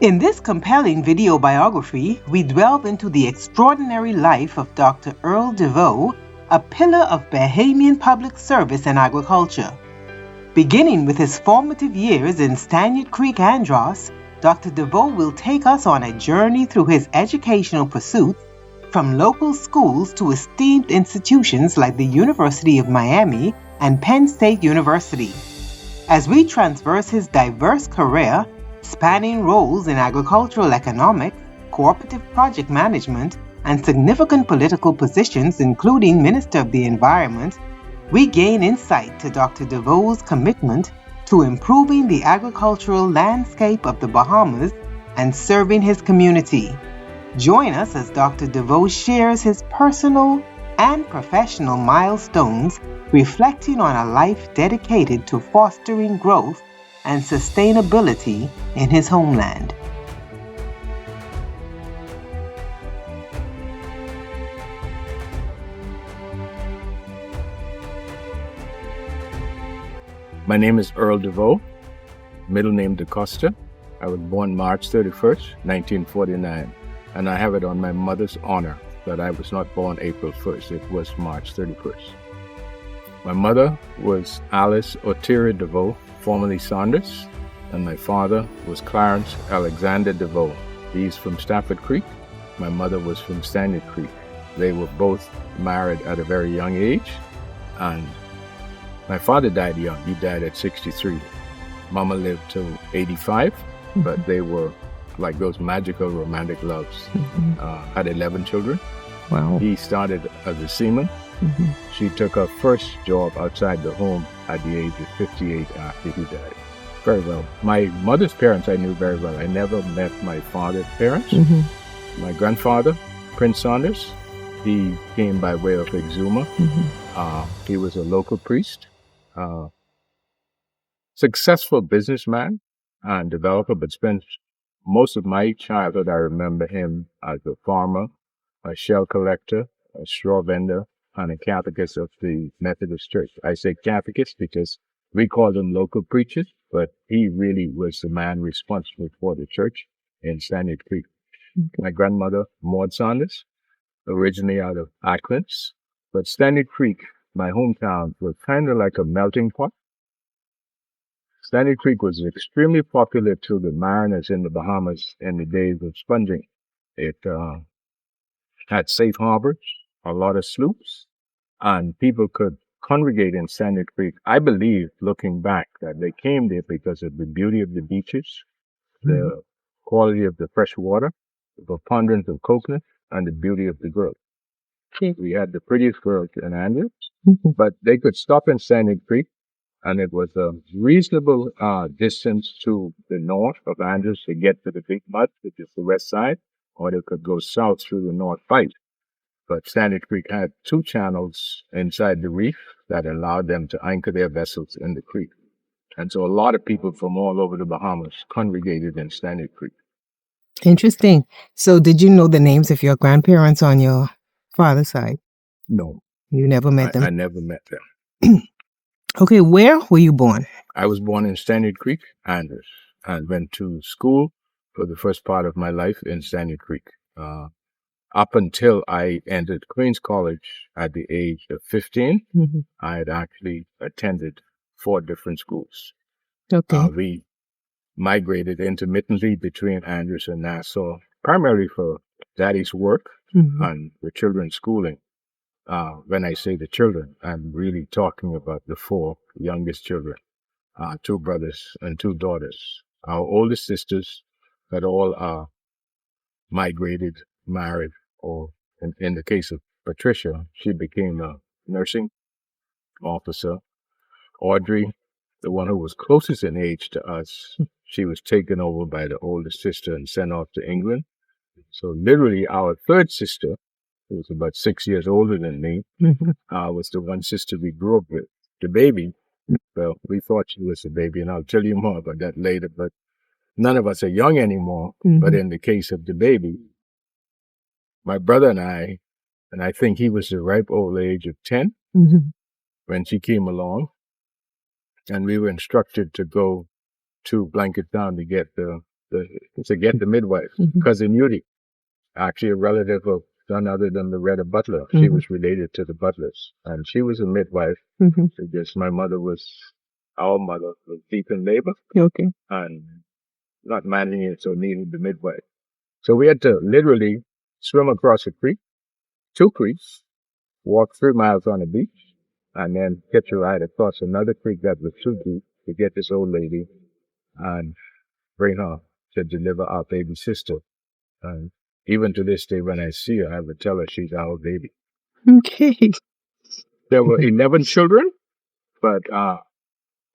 In this compelling video biography, we delve into the extraordinary life of Dr. Earl Deveaux, a pillar of Bahamian public service and agriculture. Beginning with his formative years in Staniard Creek, Andros, Dr. Deveaux will take us on a journey through his educational pursuits, from local schools to esteemed institutions like the University of Miami and Penn State University. As we traverse his diverse career, spanning roles in agricultural economics, cooperative project management, and significant political positions, including Minister of the Environment, we gain insight to Dr. Deveaux's commitment to improving the agricultural landscape of the Bahamas and serving his community. Join us as Dr. Deveaux shares his personal and professional milestones, reflecting on a life dedicated to fostering growth and sustainability in his homeland. My name is Earl Deveaux, middle name DeCosta. I was born March 31st, 1949, and I have it on my mother's honor that I was not born April 1st. It was March 31st. My mother was Alice Otira Deveaux, formerly Saunders, and my father was Clarence Alexander Deveaux. He's from Staniard Creek. My mother was from Staniard Creek. They were both married at a very young age, and my father died young. He died at 63. Mama lived till 85, but they were like those magical romantic loves. Had 11 children. Wow. He started as a seaman. She took her first job outside the home at the age of 58 after he died. Very well. My mother's parents I knew very well. I never met my father's parents. My grandfather, Prince Saunders, he came by way of Exuma. He was a local priest, successful businessman and developer, but spent most of my childhood, I remember him as a farmer, a shell collector, a straw vendor, and a catechist of the Methodist Church. I say catechist because we call them local preachers, but he really was the man responsible for the church in Staniard Creek. My grandmother, Maud Saunders, originally out of Acklands, but Staniard Creek, my hometown, was kind of like a melting pot. Staniard Creek was extremely popular to the mariners in the Bahamas in the days of sponging. It had safe harbors, a lot of sloops, and people could congregate in Staniard Creek. I believe, looking back, that they came there because of the beauty of the beaches, the quality of the fresh water, the preponderance of coconut, and the beauty of the girls. We had the prettiest girls in Andros, but they could stop in Staniard Creek, and it was a reasonable distance to the north of Andros to get to the Big Mud, which is the west side, or they could go south through the North Bight. But Staniard Creek had two channels inside the reef that allowed them to anchor their vessels in the creek. And so a lot of people from all over the Bahamas congregated in Staniard Creek. Interesting. So did you know the names of your grandparents on your father's side? No. You never met them? I never met them. Okay, where were you born? I was born in Staniard Creek, Andros, and went to school for the first part of my life in Staniard Creek. Up until I entered Queens College at the age of 15, I had actually attended 4 different schools. Okay. We migrated intermittently between Andros and Nassau, primarily for daddy's work and the children's schooling. When I say the children, I'm really talking about the 4 youngest children, 2 brothers and 2 daughters. Our oldest sisters had all migrated, married, or in the case of Patricia, she became a nursing officer. Audrey, the one who was closest in age to us, she was taken over by the oldest sister and sent off to England. So literally our 3rd sister, who was about 6 years older than me, was the one sister we grew up with. The baby, well, we thought she was a baby, and I'll tell you more about that later, but none of us are young anymore. But in the case of the baby, my brother and I think he was the ripe old age of 10 when she came along, and we were instructed to go to Blanket Town to get the to get the midwife, cousin Yudi, actually a relative of none other than Loretta Butler. She was related to the Butlers, and she was a midwife. Because my mother our mother was deep in labor. Okay. And not managing it, so needed the midwife. So we had to literally swim across a creek, 2 creeks, walk 3 miles on the beach, and then hitch a ride across another creek that was too deep to get this old lady and bring her to deliver our baby sister. And even to this day, when I see her, I would tell her she's our baby. Okay. There were 11 children, but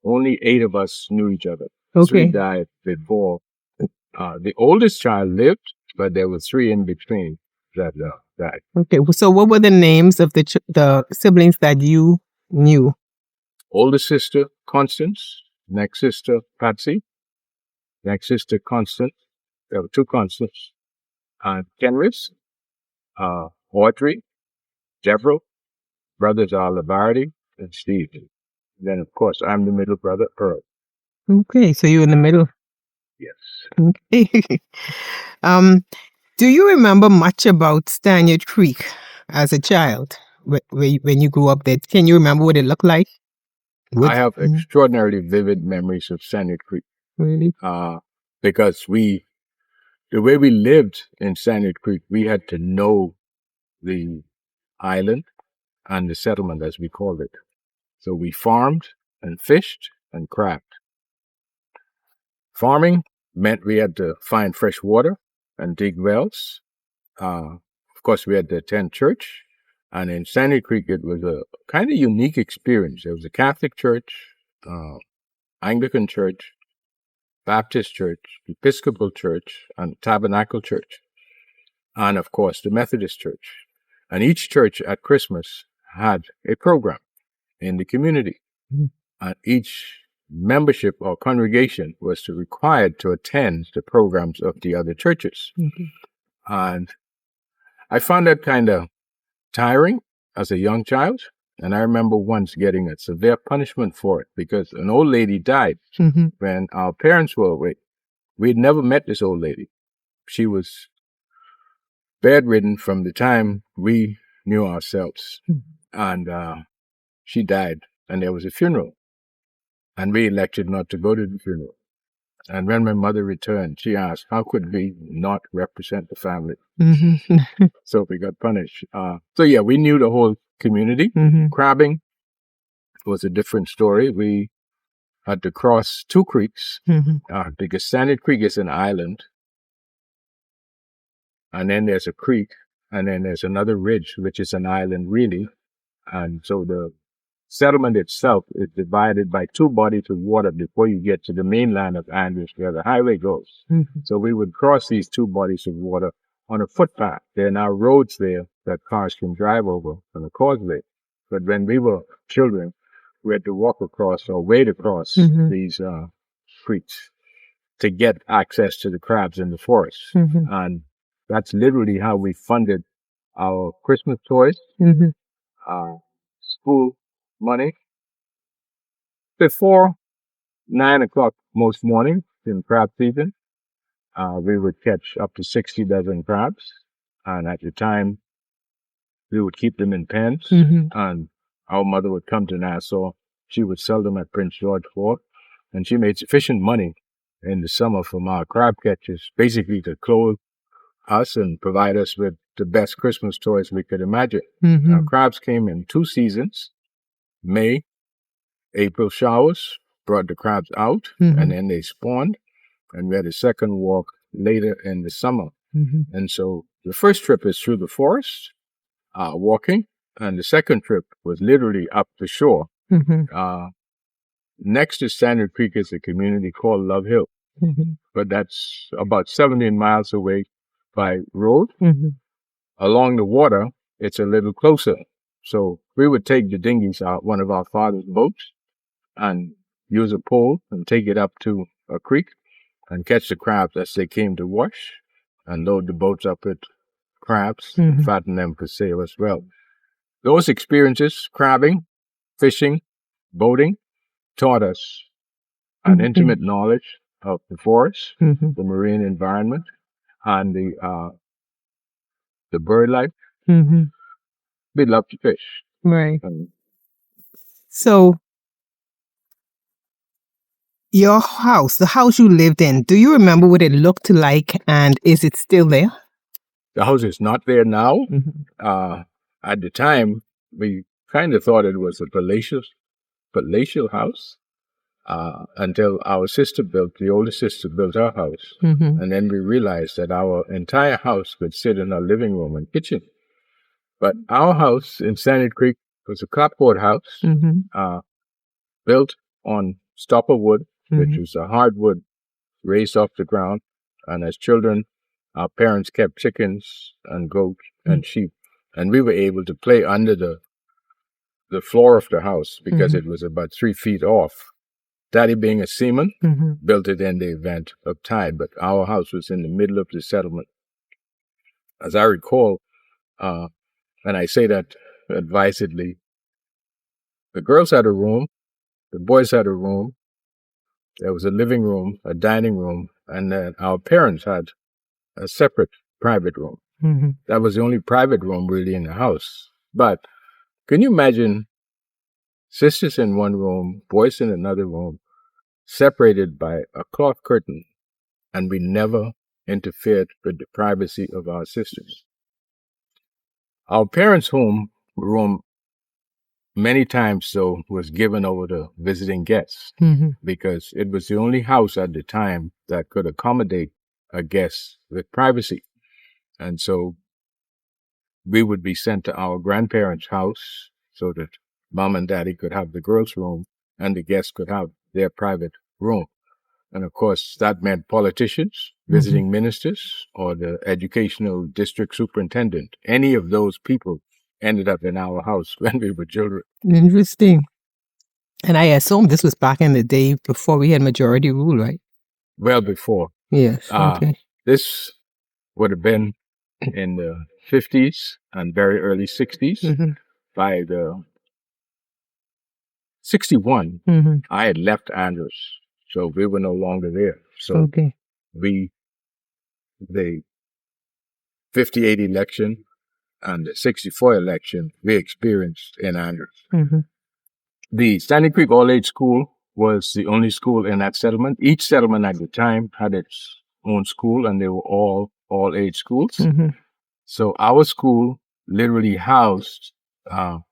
only 8 of us knew each other. Okay. 3 died before. The oldest child lived, but there were 3 in between that died. Okay. So what were the names of the siblings that you knew? Older sister, Constance. Next sister, Patsy. Next sister, Constance. There were 2 Constance. And Kenris, Audrey, Deveaux. Brothers are Lavardi and Steve. Then, of course, I'm the middle brother, Earl. Okay. So you're in the middle. Yes. Okay. Do you remember much about Staniard Creek as a child when you grew up there? Can you remember what it looked like? I have extraordinarily vivid memories of Staniard Creek. Really? Because the way we lived in Staniard Creek, we had to know the island and the settlement, as we called it. So we farmed and fished and crabbed. Farming meant we had to find fresh water and dig wells. Of course, we had to attend church. And in Staniard Creek, it was a kind of unique experience. There was a Catholic church, Anglican church, Baptist church, Episcopal church, and Tabernacle church. And, of course, the Methodist church. And each church at Christmas had a program in the community. And each membership or congregation was required to attend the programs of the other churches. And I found that kind of tiring as a young child. And I remember once getting a severe punishment for it because an old lady died when our parents were away. We had never met this old lady. She was bedridden from the time we knew ourselves. And she died, and there was a funeral. And we elected not to go to the funeral. And when my mother returned, she asked, how could we not represent the family? So we got punished. So yeah, we knew the whole community. Crabbing was a different story. We had to cross 2 creeks because Staniard Creek is an island. And then there's a creek, and then there's another ridge, which is an island really. And so the settlement itself is divided by 2 bodies of water before you get to the mainland of Andros, where the highway goes. So we would cross these 2 bodies of water on a footpath. There are now roads there that cars can drive over on the causeway. But when we were children, we had to walk across or wade across these creeks to get access to the crabs in the forest. And that's literally how we funded our Christmas toys, school money. Before 9 o'clock most mornings in crab season, we would catch up to 60 dozen crabs. And at the time, we would keep them in pens. And our mother would come to Nassau. She would sell them at Prince George Fort. And she made sufficient money in the summer from our crab catches, basically to clothe us and provide us with the best Christmas toys we could imagine. Our crabs came in 2 seasons. May, April showers brought the crabs out, and then they spawned, and we had a second walk later in the summer. And so the first trip is through the forest, walking, and the second trip was literally up the shore. Next to Staniard Creek is a community called Love Hill, but that's about 17 miles away by road. Along the water, it's a little closer. So we would take the dinghies out, one of our father's boats, and use a pole and take it up to a creek and catch the crabs as they came to wash and load the boats up with crabs and fatten them for sale as well. Those experiences, crabbing, fishing, boating, taught us an intimate knowledge of the forest, Mm-hmm. the marine environment, and the bird life. Mm-hmm. We love to fish. Right. And So your house, the house you lived in, do you remember what it looked like, and is it still there? the house is not there now. Mm-hmm. At the time, we kind of thought it was a palatial house until the older sister built our house. Mm-hmm. And then we realized that our entire house could sit in our living room and kitchen. But our house in Staniard Creek was a clapboard house Mm-hmm. built on stopper wood, which Mm-hmm. was a hardwood raised off the ground. And as children, our parents kept chickens and goats and sheep. And we were able to play under the floor of the house because Mhm. it was about 3 feet off. Daddy, being a seaman, built it in the event of tide, but our house was in the middle of the settlement. As I recall, and I say that advisedly, the girls had a room, the boys had a room, there was a living room, a dining room, and then our parents had a separate private room. Mm-hmm. That was the only private room really in the house. But can you imagine sisters in one room, boys in another room, separated by a cloth curtain, and we never interfered with the privacy of our sisters? Our parents' room many times, though, was given over to visiting guests because it was the only house at the time that could accommodate a guest with privacy. And so we would be sent to our grandparents' house so that mom and daddy could have the girls' room and the guests could have their private room. And of course, that meant politicians, visiting ministers, or the educational district superintendent. Any of those people ended up in our house when we were children. Interesting. And I assume this was back in the day before we had majority rule, right? Well before. Yes. Okay. This would have been in the 50s and very early 60s. By the 61, I had left Andros, so we were no longer there. So the 58 election and the 64 election we experienced in Andros. The Staniard Creek All-Age School was the only school in that settlement. Each settlement at the time had its own school, and they were all all-age schools. So our school literally housed class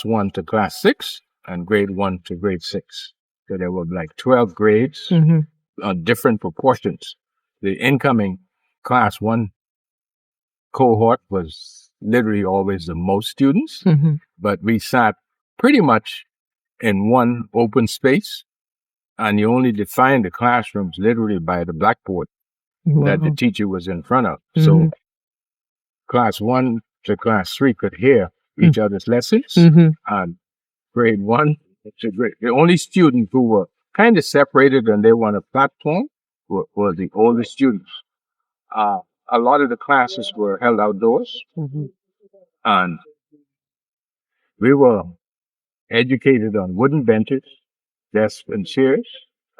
1 to class 6 and grade 1 to grade 6. So there were like 12 grades on different proportions. The incoming class 1 cohort was literally always the most students, but we sat pretty much in one open space, and you only defined the classrooms literally by the blackboard that the teacher was in front of. So class 1 to class 3 could hear each other's lessons, and grade 1 to grade. The only students who were kind of separated and they were on a platform were the older students. A lot of the classes were held outdoors, and we were educated on wooden benches, desks, and chairs.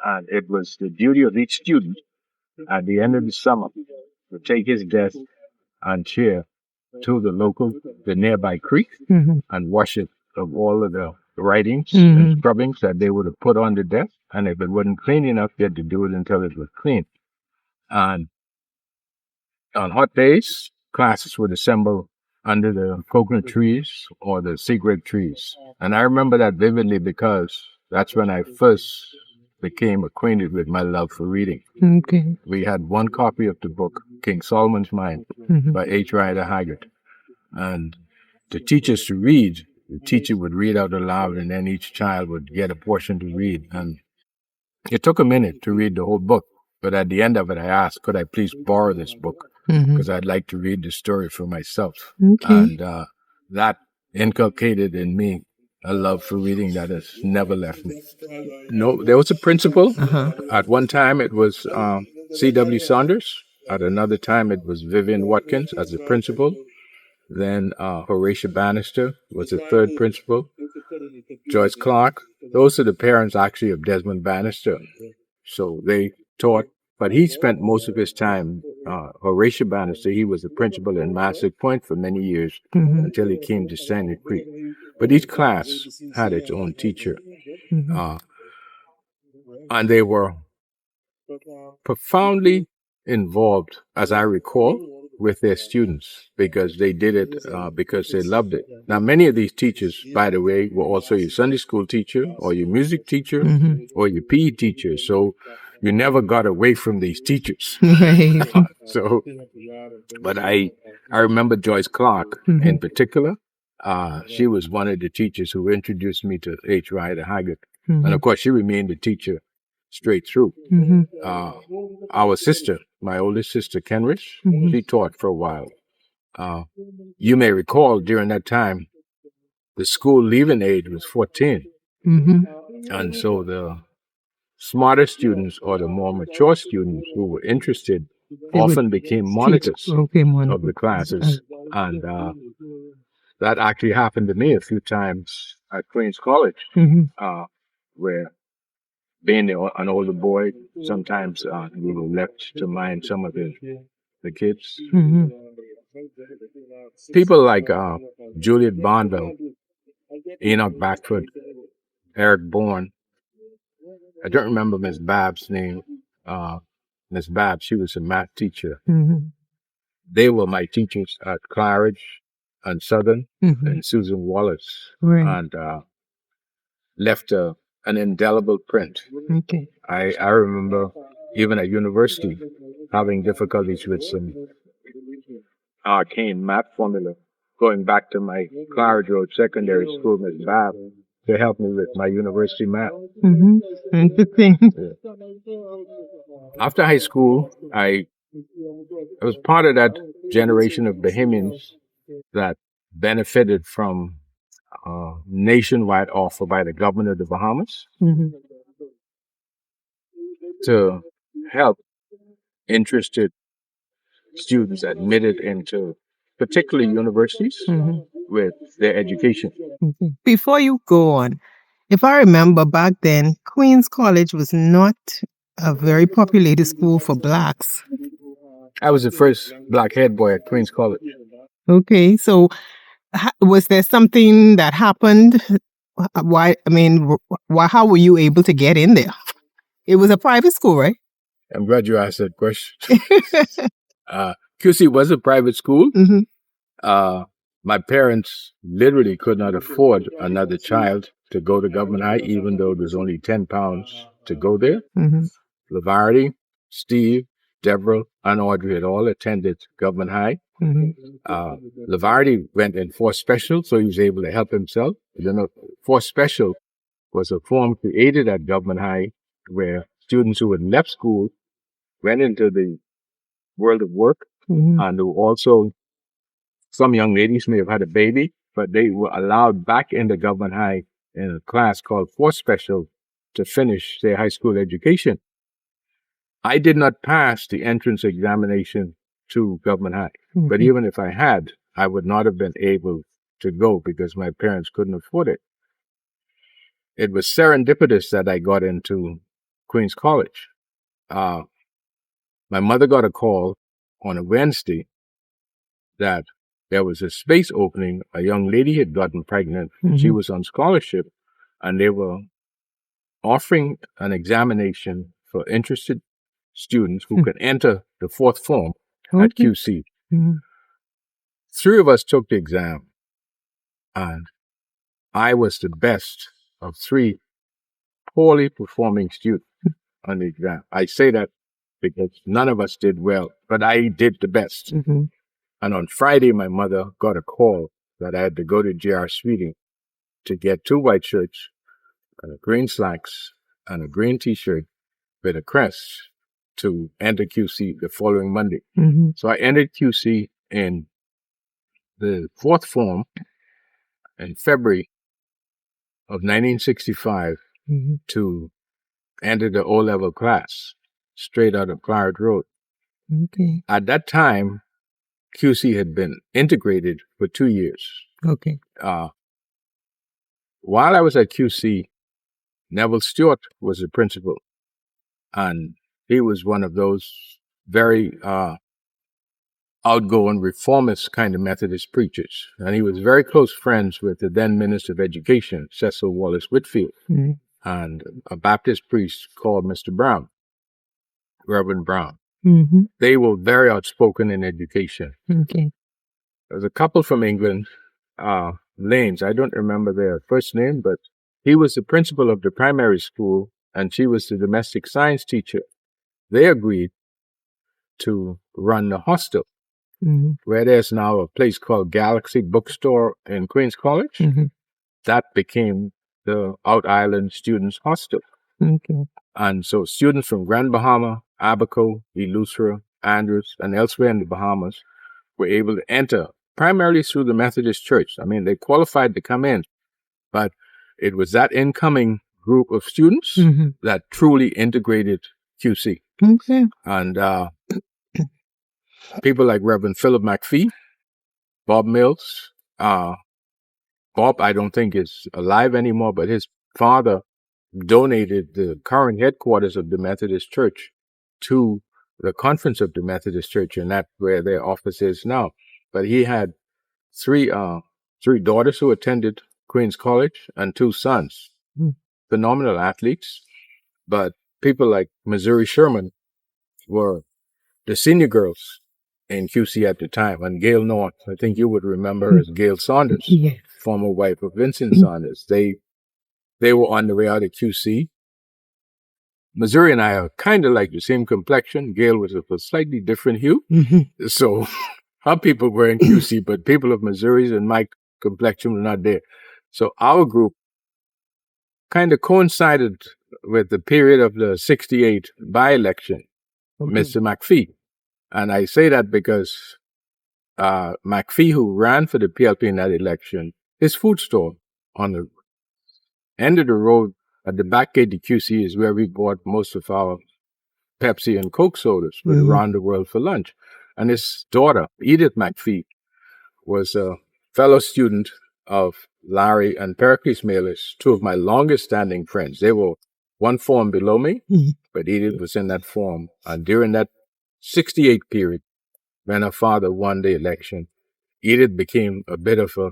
And it was the duty of each student at the end of the summer to take his desk and chair to the nearby creek and wash it of all of the writings and scrubbings that they would have put on the desk. And if it wasn't clean enough, you had to do it until it was clean. And on hot days, classes would assemble under the coconut trees or the sea grape trees. And I remember that vividly because that's when I first became acquainted with my love for reading. We had one copy of the book, King Solomon's Mine, by H. Rider Haggard. And to teach us to read, the teacher would read out aloud, and then each child would get a portion to read. And it took a minute to read the whole book. But at the end of it, I asked, could I please borrow this book? Because I'd like to read the story for myself. And that inculcated in me a love for reading that has never left me. No, there was a principal. At one time, it was C.W. Saunders. At another time, it was Vivian Watkins as the principal. Then Horatio Bannister was the third principal. Joyce Clark Those are the parents actually of Desmond Bannister. So they taught, but he spent most of his time, Horatio Bannister, he was the principal in Massac Point for many years until he came to Staniard Creek. But each class had its own teacher. And they were profoundly involved, as I recall, with their students because they did it because they loved it. Now, many of these teachers, by the way, were also your Sunday school teacher or your music teacher or your PE teacher. So you never got away from these teachers. Right. So, but I remember Joyce Clark in particular. She was one of the teachers who introduced me to H. Rider Haggard. And of course, she remained a teacher straight through. Our sister, my oldest sister, Kenrich, she taught for a while. You may recall during that time, the school leaving age was 14. And so the smarter students or the more mature students who were interested often became monitors of the classes. And that actually happened to me a few times at Queens College, where being an older boy, sometimes we were left to mind some of the kids. People like Juliet Bondville, Enoch Backford, Eric Bourne. I don't remember Miss Babb's name. Miss Babb, she was a math teacher. They were my teachers at Claridge and Southern and Susan Wallace. And left an indelible print. I remember even at university having difficulties with some arcane math formula, going back to my Claridge Road Secondary School, Miss Babb, to help me with my university math. Interesting. After high school, I was part of that generation of Bahamians that benefited from nationwide offer by the government of the Bahamas to help interested students admitted into particularly universities with their education. Before you go on, if I remember back then, Queens College was not a very populated school for blacks. I was the first black head boy at Queens College. Okay, so was there something that happened? Why? I mean, how were you able to get in there? It was a private school, right? I'm glad you asked that question. QC was a private school. My parents literally could not afford another child to go to Government High, even though it was only £10 to go there. Lavardi, Steve, Deborah, and Audrey had all attended Government High. Lavardi went in Force Special, so he was able to help himself. You know, Force Special was a form created at Government High where students who had left school went into the world of work, and who also, some young ladies may have had a baby, but they were allowed back into Government High in a class called Force Special to finish their high school education. I did not pass the entrance examination to Government High, but even if I had, I would not have been able to go because my parents couldn't afford it. It was serendipitous that I got into Queens College. My mother got a call on a Wednesday that there was a space opening. A young lady had gotten pregnant. She was on scholarship, and they were offering an examination for interested students who could enter the fourth form at QC. 3 of us took the exam, and I was the best of 3 poorly performing students on the exam. I say that because none of us did well, but I did the best. And on Friday, my mother got a call that I had to go to J.R. Sweeting to get 2 white shirts and a green slacks and a green T-shirt with a crest to enter QC the following Monday. So I entered QC in the fourth form in February of 1965 to enter the O-level class straight out of Claridge Road. At that time, QC had been integrated for 2 years. While I was at QC, Neville Stewart was the principal, and he was one of those very outgoing reformist kind of Methodist preachers. And he was very close friends with the then Minister of Education, Cecil Wallace Whitfield, and a Baptist priest called Mr. Brown, Reverend Brown. They were very outspoken in education. Okay. There's a couple from England, Lanes. I don't remember their first name, but he was the principal of the primary school, and she was the domestic science teacher. They agreed to run the hostel, where there's now a place called Galaxy Bookstore in Queens College. That became the Out Island Students Hostel. Okay. And so students from Grand Bahama, Abaco, Eleuthera, Andros, and elsewhere in the Bahamas were able to enter primarily through the Methodist Church. I mean, they qualified to come in, but it was that incoming group of students that truly integrated QC. Okay. And people like Reverend Philip McPhee, Bob Mills. Bob, I don't think is alive anymore, but his father donated the current headquarters of the Methodist Church to the Conference of the Methodist Church, and that's where their office is now. But he had three daughters who attended Queens College and 2 sons, phenomenal athletes. But people like Missouri Sherman were the senior girls in QC at the time, and Gail North, I think you would remember her as Gail Saunders, Yes. former wife of Vincent Saunders. They were on the way out of QC. Missouri and I are kind of like the same complexion. Gail was of a slightly different hue. So our people were in QC, but people of Missouri's and my complexion were not there. So our group kind of coincided with the period of the 68 by-election, Mr. McPhee. And I say that because McPhee, who ran for the PLP in that election, his food store on the end of the road at the back gate to QC is where we bought most of our Pepsi and Coke sodas with Around the World for lunch. And his daughter, Edith McPhee, was a fellow student of Larry and Pericles Malis, 2 of my longest standing friends. They were one form below me, but Edith was in that form. And during that 68 period, when her father won the election, Edith became a bit of a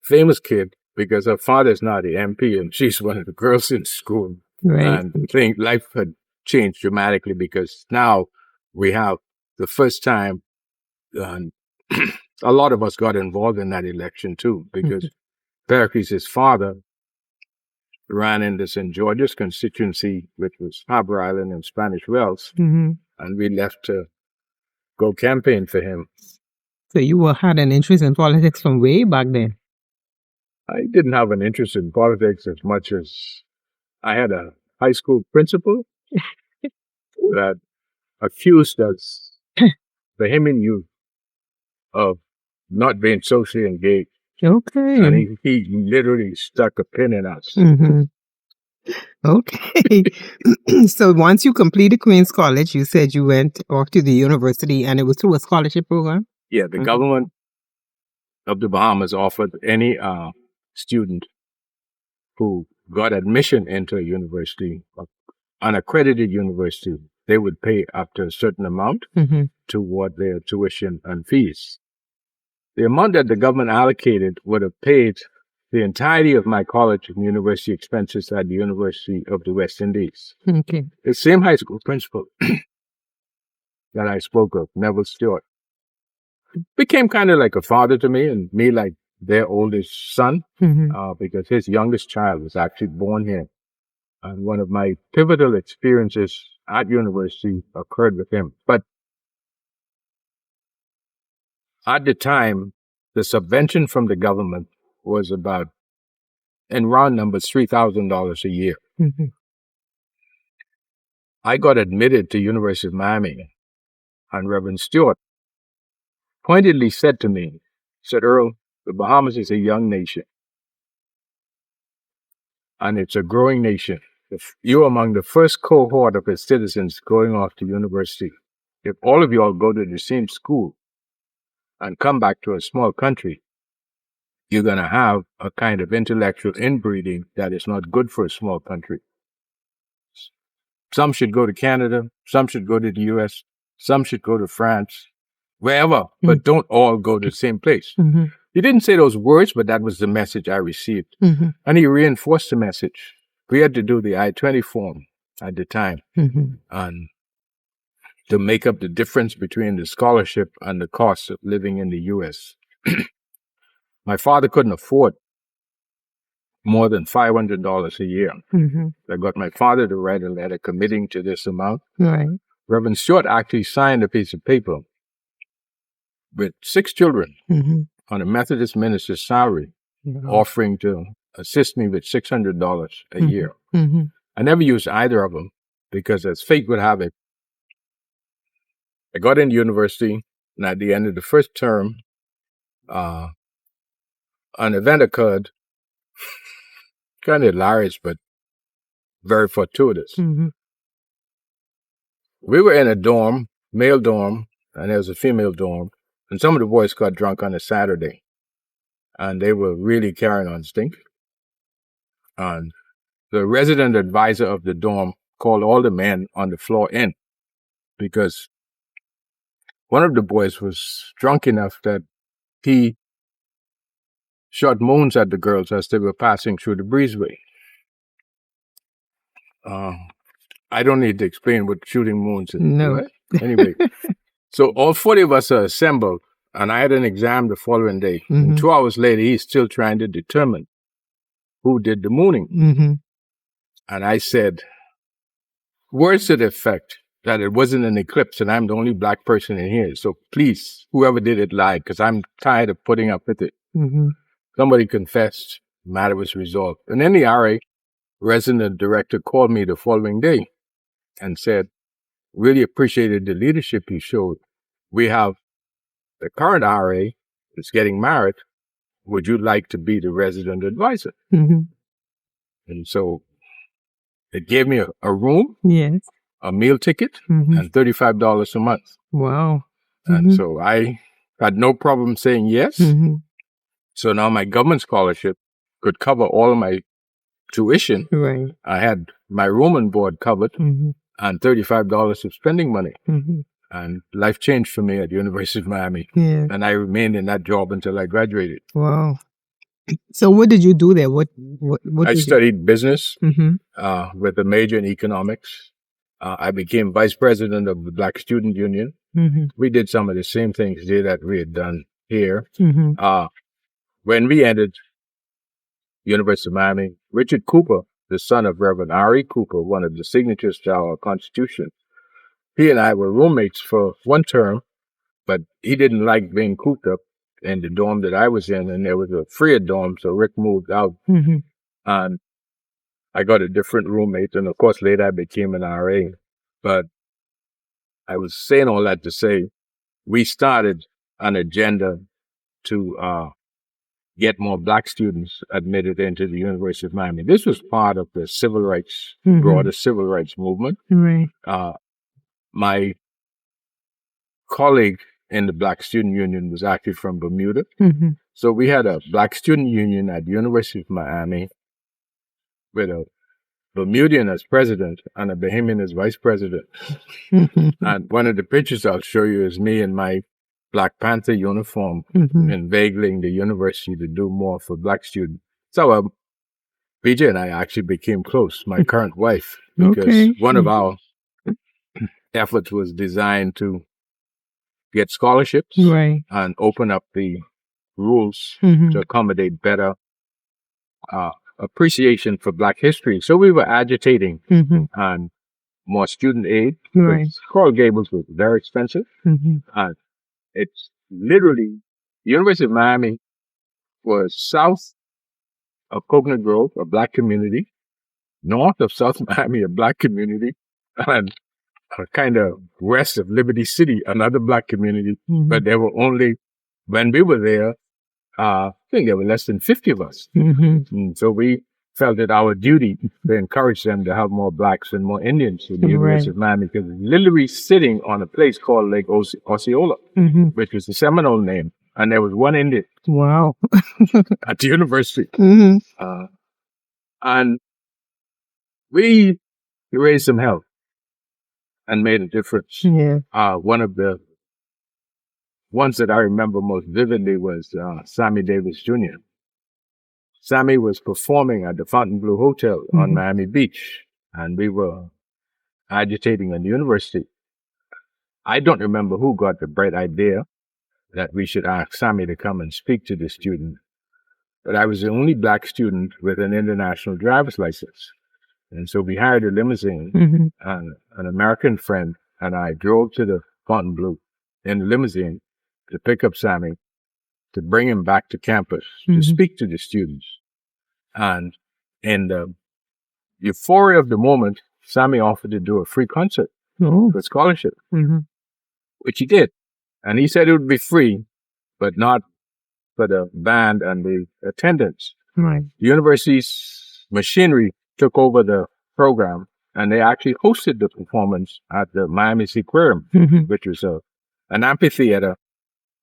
famous kid because her father's now the MP and she's one of the girls in school. Right. And I think life had changed dramatically because now we have the first time, a lot of us got involved in that election too, because Pericles' father ran in the St. George's constituency, which was Harbor Island and Spanish Wells, and we left to go campaign for him. So you had an interest in politics from way back then? I didn't have an interest in politics as much as I had a high school principal that accused us, Bahamian youth, of not being socially engaged. Okay. And he literally stuck a pin in us. Okay. So once you completed Queens College, you said you went off to the university and it was through a scholarship program? Yeah, the government of the Bahamas offered any student who got admission into a university, an accredited university, they would pay up to a certain amount toward their tuition and fees. The amount that the government allocated would have paid the entirety of my college and university expenses at the University of the West Indies. Okay. The same high school principal that I spoke of, Neville Stewart, became kind of like a father to me and me like their oldest son, because his youngest child was actually born here. And one of my pivotal experiences at university occurred with him. But at the time, the subvention from the government was about, in round numbers, $3,000 a year. I got admitted to University of Miami, and Reverend Stewart pointedly said to me, said, Earl, the Bahamas is a young nation, and it's a growing nation. If you're among the first cohort of its citizens going off to university, if all of you all go to the same school and come back to a small country, you're going to have a kind of intellectual inbreeding that is not good for a small country. Some should go to Canada, some should go to the US, some should go to France, wherever, but don't all go to the same place. He didn't say those words, but that was the message I received. And he reinforced the message. We had to do the I-20 form at the time and to make up the difference between the scholarship and the cost of living in the US. My father couldn't afford more than $500 a year. I got my father to write a letter committing to this amount. Right. Reverend Stewart actually signed a piece of paper with 6 children on a Methodist minister's salary, offering to assist me with $600 a year. I never used either of them because, as fate would have it, I got into university, and at the end of the first term, an event occurred, kind of hilarious, but very fortuitous. We were in a dorm, male dorm, and there was a female dorm, and some of the boys got drunk on a Saturday, and they were really carrying on stink. And the resident advisor of the dorm called all the men on the floor in because one of the boys was drunk enough that he shot moons at the girls as they were passing through the breezeway. I don't need to explain what shooting moons is. No. Right? Anyway, so all 40 of us are assembled, and I had an exam the following day. And 2 hours later, he's still trying to determine who did the mooning. And I said, words to the effect that it wasn't an eclipse and I'm the only black person in here. So please, whoever did it lied because I'm tired of putting up with it. Somebody confessed. The matter was resolved. And then the RA resident director called me the following day and said, really appreciated the leadership you showed. We have the current RA that's getting married. Would you like to be the resident advisor? And so it gave me a room, Yes. a meal ticket, and $35 a month. Wow. And so I had no problem saying yes. So now my government scholarship could cover all of my tuition. Right. I had my room and board covered and $35 of spending money. And life changed for me at the University of Miami. Yeah. And I remained in that job until I graduated. Wow. So what did you do there? What I did studied business with a major in economics. I became vice president of the Black Student Union. We did some of the same things there that we had done here. When we entered University of Miami, Richard Cooper, the son of Reverend R.E. Cooper, one of the signatories to our Constitution, he and I were roommates for one term, but he didn't like being cooped up in the dorm that I was in, and there was a freer dorm, so Rick moved out. And I got a different roommate, and of course later I became an RA. But I was saying all that to say, we started an agenda to get more black students admitted into the University of Miami. This was part of the civil rights, broader civil rights movement. Right. My colleague in the Black Student Union was actually from Bermuda. So we had a Black Student Union at the University of Miami with a Bermudian as president and a Bahamian as vice president. And one of the pictures I'll show you is me in my Black Panther uniform inveigling the university to do more for black students. So BJ and I actually became close, my current wife, because one of our efforts was designed to get scholarships and open up the rules to accommodate better appreciation for Black history. So we were agitating on more student aid. Coral Gables was very expensive. It's literally, the University of Miami was south of Coconut Grove, a Black community, north of South Miami, a Black community, and kind of west of Liberty City, another Black community. But there were only, when we were there, I think there were less than 50 of us. And so we felt it our duty to encourage them to have more Blacks and more Indians in the University of Miami, because literally sitting on a place called Lake Osceola, which was the Seminole name and there was one Indian. Wow. At the university. Mm-hmm. And we raised some hell and made a difference. Yeah. One of the ones that I remember most vividly was Sammy Davis Jr. Sammy was performing at the Fontainebleau Hotel on Miami Beach, and we were agitating at the university. I don't remember who got the bright idea that we should ask Sammy to come and speak to the student, but I was the only black student with an international driver's license. And so we hired a limousine, and an American friend and I drove to the Fontainebleau in the limousine to pick up Sammy, to bring him back to campus to speak to the students. And in the euphoria of the moment, Sammy offered to do a free concert for scholarship, which he did. And he said it would be free, but not for the band and the attendance. Right. The university's machinery took over the program, and they actually hosted the performance at the Miami Aquarium, which was an amphitheater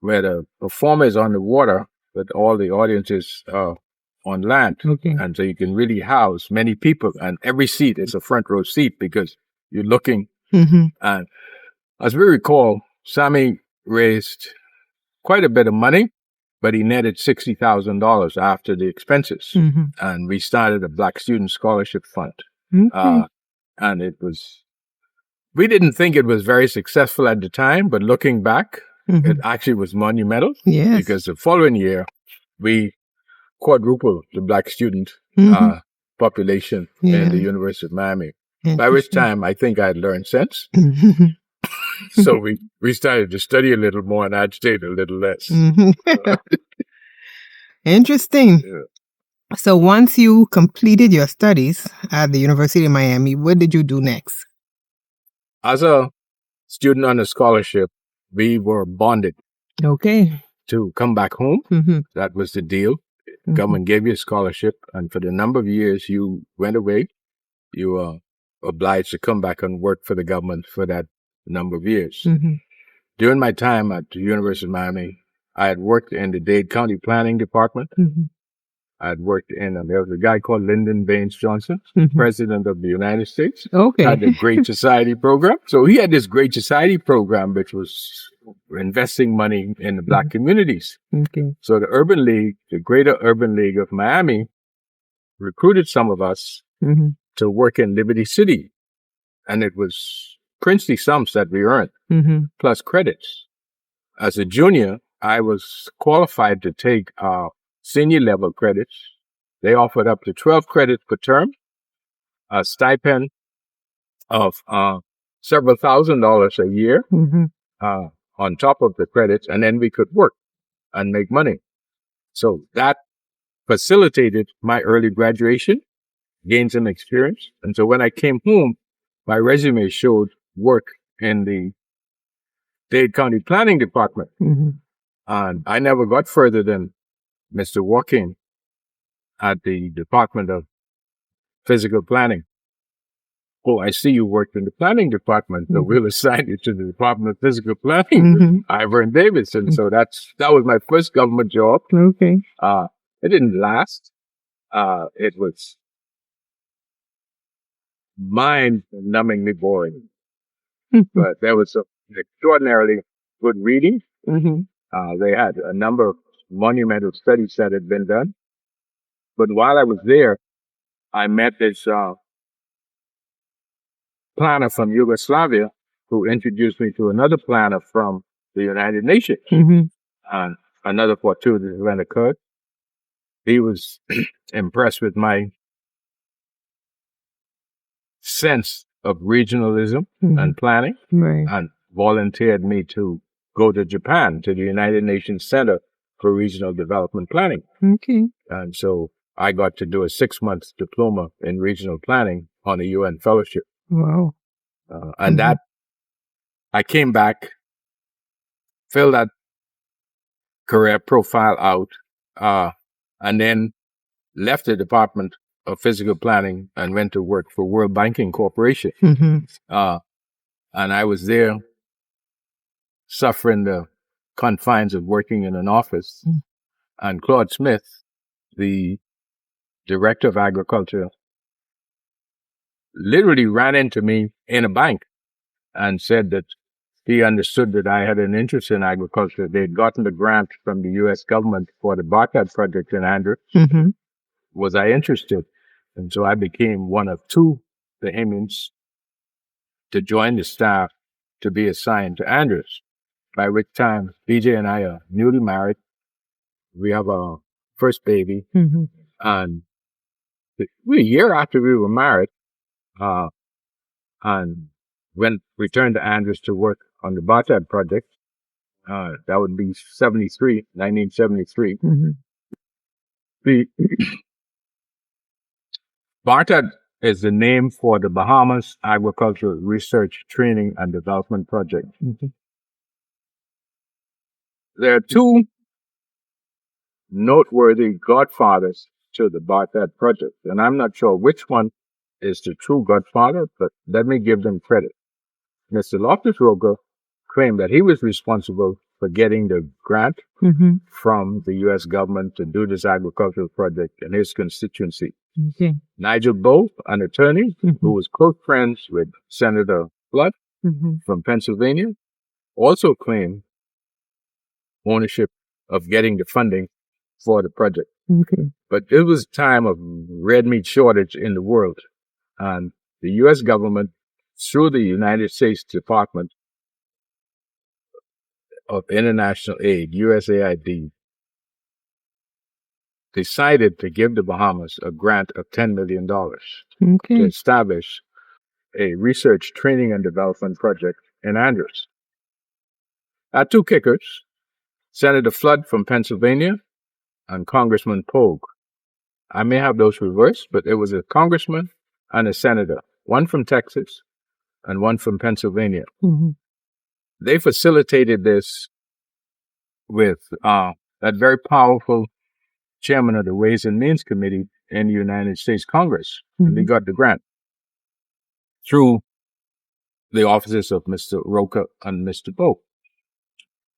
where the performer is on the water, but all the audiences are on land. Okay. And so you can really house many people, and every seat is a front row seat because you're looking. And as we recall, Sammy raised quite a bit of money, but he netted $60,000 after the expenses. And we started a Black Student Scholarship Fund. And we didn't think it was very successful at the time, but looking back, it actually was monumental. Yes. Because the following year, we quadrupled the Black student population in the University of Miami. By which time, I think I had learned sense. So we started to study a little more and agitate a little less. Interesting. Yeah. So once you completed your studies at the University of Miami, what did you do next? As a student on a scholarship, we were bonded. Okay. To come back home. That was the deal. Government gave you a scholarship, and for the number of years you went away, you were obliged to come back and work for the government for that number of years. During my time at the University of Miami, I had worked in the Dade County Planning Department. I had worked in, there was a guy called Lyndon Baines Johnson, President of the United States. Okay. Had the Great Society program. So he had this Great Society program, which was investing money in the Black communities. Okay. So the Urban League, the Greater Urban League of Miami, recruited some of us to work in Liberty City. And it was princely sums that we earned, plus credits. As a junior, I was qualified to take senior level credits. They offered up to 12 credits per term, a stipend of several $1,000s a year on top of the credits, and then we could work and make money. So that facilitated my early graduation, gained some experience. And so when I came home, my resume showed work in the Dade County Planning Department. And I never got further than Mr. Walking at the Department of Physical Planning. Oh, I see you worked in the planning department, so we'll assign you to the Department of Physical Planning, Ivor and Davidson. So that was my first government job. Okay. It didn't last. It was mind-numbingly boring. But there was some extraordinarily good reading. They had a number of monumental studies that had been done. But while I was there, I met this planner from Yugoslavia who introduced me to another planner from the United Nations. And another fortuitous event occurred. He was impressed with my sense of regionalism and planning, and volunteered me to go to Japan, to the United Nations Center for Regional Development Planning. Okay. And so I got to do a 6-month diploma in regional planning on a UN fellowship. Wow. And that, I came back, filled that career profile out, and then left the Department of Physical Planning and went to work for World Banking Corporation. And I was there suffering the confines of working in an office. And Claude Smith, the director of agriculture, literally ran into me in a bank and said that he understood that I had an interest in agriculture. They'd gotten the grant from the U.S. government for the Bartlett project in Andros. Was I interested? And so I became one of two Bahamians to join the staff to be assigned to Andros, by which time BJ and I are newly married. We have our first baby. And a year after we were married, and returned to Andros to work on the Bartlett project. That would be 1973. The Bartlett is the name for the Bahamas Agricultural Research, Training, and Development Project. There are two noteworthy godfathers to the Bartlett project, and I'm not sure which one is the true godfather, but let me give them credit. Mr. Loftus-Roker claimed that he was responsible for getting the grant from the U.S. government to do this agricultural project in his constituency. Nigel Bowe, an attorney who was close friends with Senator Flood from Pennsylvania, also claimed ownership of getting the funding for the project. But it was a time of red meat shortage in the world, and the U.S. government, through the United States Department of International Aid, USAID, decided to give the Bahamas a grant of $10 million to establish a research, training, and development project in Andros. Our two kickers, Senator Flood from Pennsylvania and Congressman Pogue. I may have those reversed, but it was a congressman and a senator, one from Texas and one from Pennsylvania. They facilitated this with that very powerful chairman of the Ways and Means Committee in the United States Congress. And they got the grant through the offices of Mr. Roker and Mr. Bowe.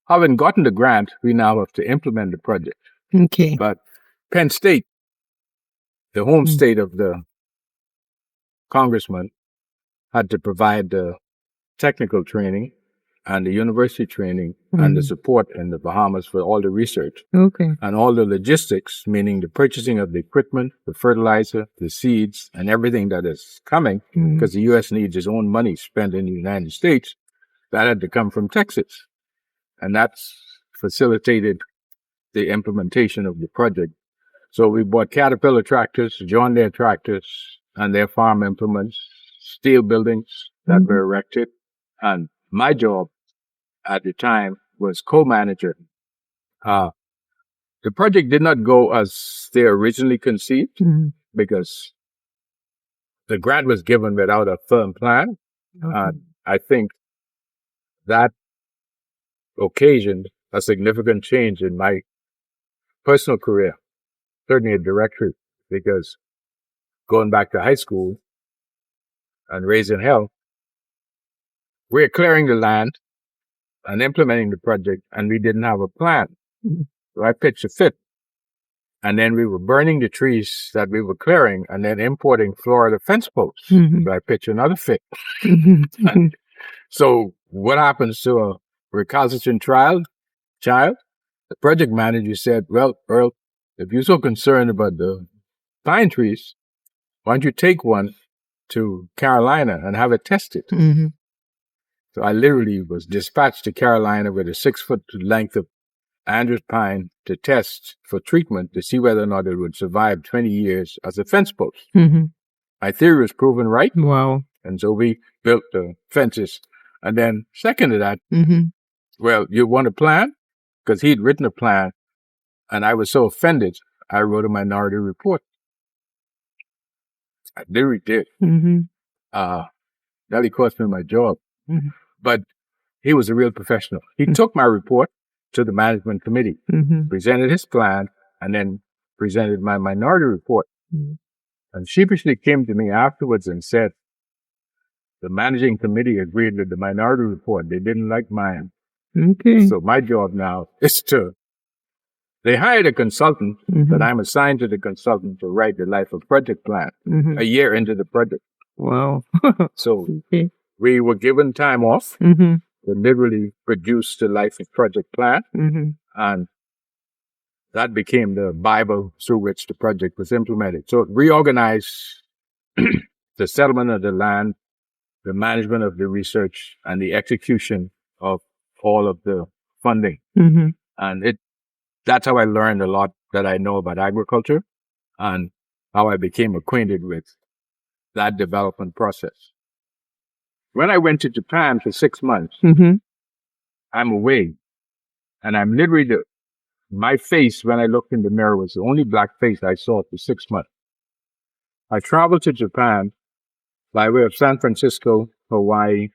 Having gotten the grant, we now have to implement the project. But Penn State, the home state of the congressman, had to provide the technical training and the university training and the support in the Bahamas for all the research and all the logistics, meaning the purchasing of the equipment, the fertilizer, the seeds, and everything that is coming, because the U.S. needs its own money spent in the United States. That had to come from Texas. And that's facilitated the implementation of the project. So we bought Caterpillar tractors, John Deere tractors, and their farm implements, steel buildings that were erected. And my job at the time was co-manager. The project did not go as they originally conceived because the grant was given without a firm plan. I think that occasioned a significant change in my personal career, certainly a directory, because going back to high school and raising hell, we're clearing the land and implementing the project, and we didn't have a plan. So I pitched a fit. And then we were burning the trees that we were clearing and then importing Florida fence posts. So I pitched another fit. So what happens to a recalcitrant child? The project manager said, well, Earl, if you're so concerned about the pine trees, why don't you take one to Carolina and have it tested? So I literally was dispatched to Carolina with a 6-foot length of Andros pine to test for treatment to see whether or not it would survive 20 years as a fence post. My theory was proven right. Wow. And so we built the fences. And then second to that, well, you want a plan? Because he'd written a plan and I was so offended, I wrote a minority report. I literally did. Nearly cost me my job. But he was a real professional. He took my report to the management committee, presented his plan, and then presented my minority report. And sheepishly came to me afterwards and said, the managing committee agreed with the minority report. They didn't like mine. Okay. So my job now is they hired a consultant, but I'm assigned to the consultant to write the life of project plan a year into the project. Wow. So Okay. we were given time off to literally produce the life of project plan. And that became the Bible through which the project was implemented. So it reorganized the settlement of the land, the management of the research, and the execution of all of the funding. And that's how I learned a lot that I know about agriculture and how I became acquainted with that development process. When I went to Japan for 6 months, I'm away, and I'm literally my face when I looked in the mirror was the only black face I saw for 6 months. I traveled to Japan by way of San Francisco, Hawaii,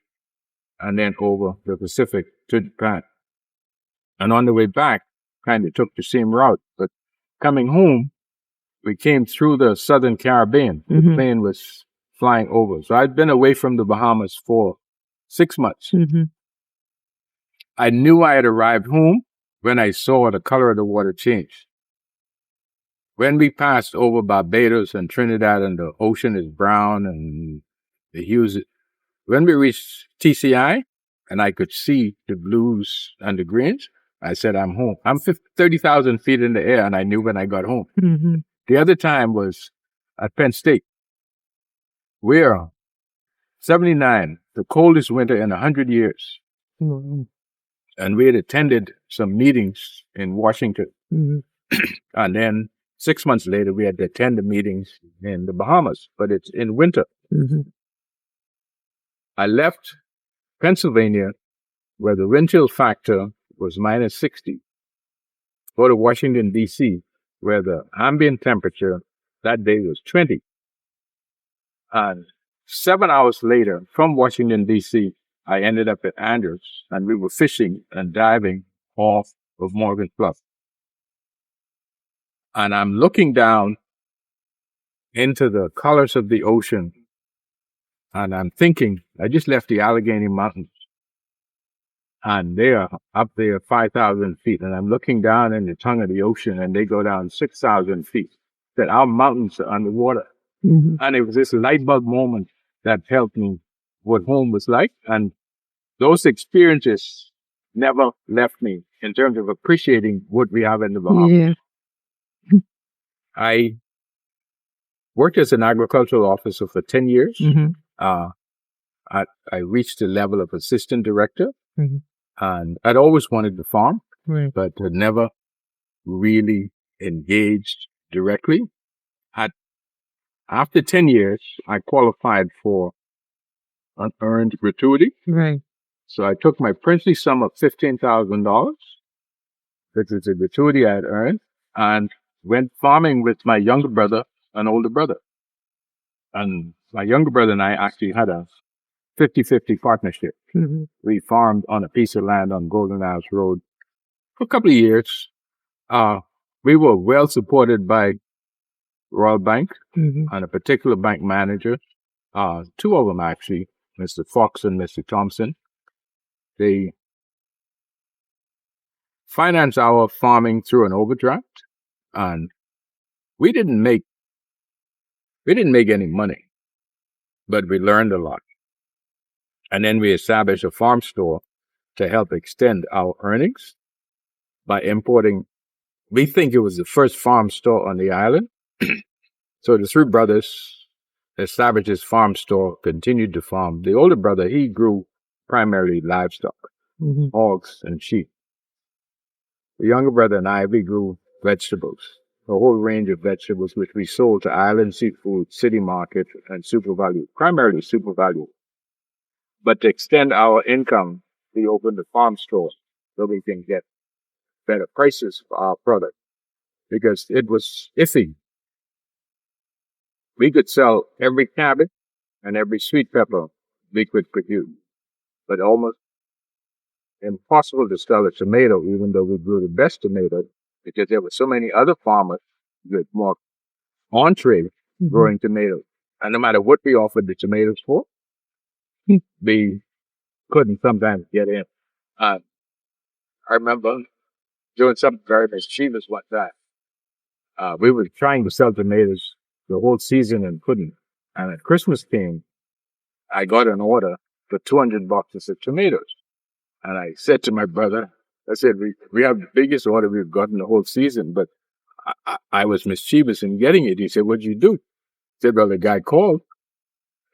and then over the Pacific to Japan. And on the way back, kind of took the same route. But coming home, we came through the Southern Caribbean. The plane was flying over. So I'd been away from the Bahamas for 6 months. I knew I had arrived home when I saw the color of the water change. When we passed over Barbados and Trinidad and the ocean is brown and the hues, when we reached TCI and I could see the blues and the greens, I said, I'm home. I'm 30,000 feet in the air, and I knew when I got home. The other time was at Penn State. We're 79, the coldest winter in 100 years. And we had attended some meetings in Washington. And then 6 months later, we had to attend the meetings in the Bahamas, but it's in winter. I left Pennsylvania, where the wind chill factor was minus 60, go to Washington, D.C., where the ambient temperature that day was 20. And 7 hours later, from Washington, D.C., I ended up at Andros, and we were fishing and diving off of Morgan Bluff. And I'm looking down into the colors of the ocean, and I'm thinking, I just left the Allegheny Mountains, and they are up there 5,000 feet, and I'm looking down in the tongue of the ocean, and they go down 6,000 feet, that our mountains are underwater. And it was this light bulb moment that helped me what home was like, and those experiences never left me in terms of appreciating what we have in the Bahamas. I worked as an agricultural officer for 10 years. I reached the level of assistant director, and I'd always wanted to farm, but had never really engaged directly. After 10 years, I qualified for an earned gratuity. So I took my princely sum of $15,000, which is a gratuity I had earned, and went farming with my younger brother and older brother. And my younger brother and I actually had a 50-50 partnership. We farmed on a piece of land on Golden Isles Road for a couple of years. We were well supported by Royal Bank and a particular bank manager, two of them actually, Mr. Fox and Mr. Thompson. They financed our farming through an overdraft, and we didn't make any money, but we learned a lot. And then we established a farm store to help extend our earnings by importing. We think it was the first farm store on the island. So the three brothers established this farm store, continued to farm. The older brother, he grew primarily livestock, hogs and sheep. The younger brother and I, we grew vegetables, a whole range of vegetables, which we sold to Island Seafood, City Market, and Super Value, primarily Super Value. But to extend our income, we opened a farm store so we can get better prices for our product, because it was iffy. We could sell every cabbage and every sweet pepper we could produce, but almost impossible to sell a tomato, even though we grew the best tomato, because there were so many other farmers with more entree growing tomatoes. And no matter what we offered the tomatoes for, we couldn't sometimes get in. I remember doing something very mischievous one time. We were trying to sell tomatoes the whole season and couldn't. And at Christmas came, I got an order for 200 boxes of tomatoes. And I said to my brother, I said, we have the biggest order we've gotten the whole season, but I was mischievous in getting it. He said, what'd you do? I said, well, the guy called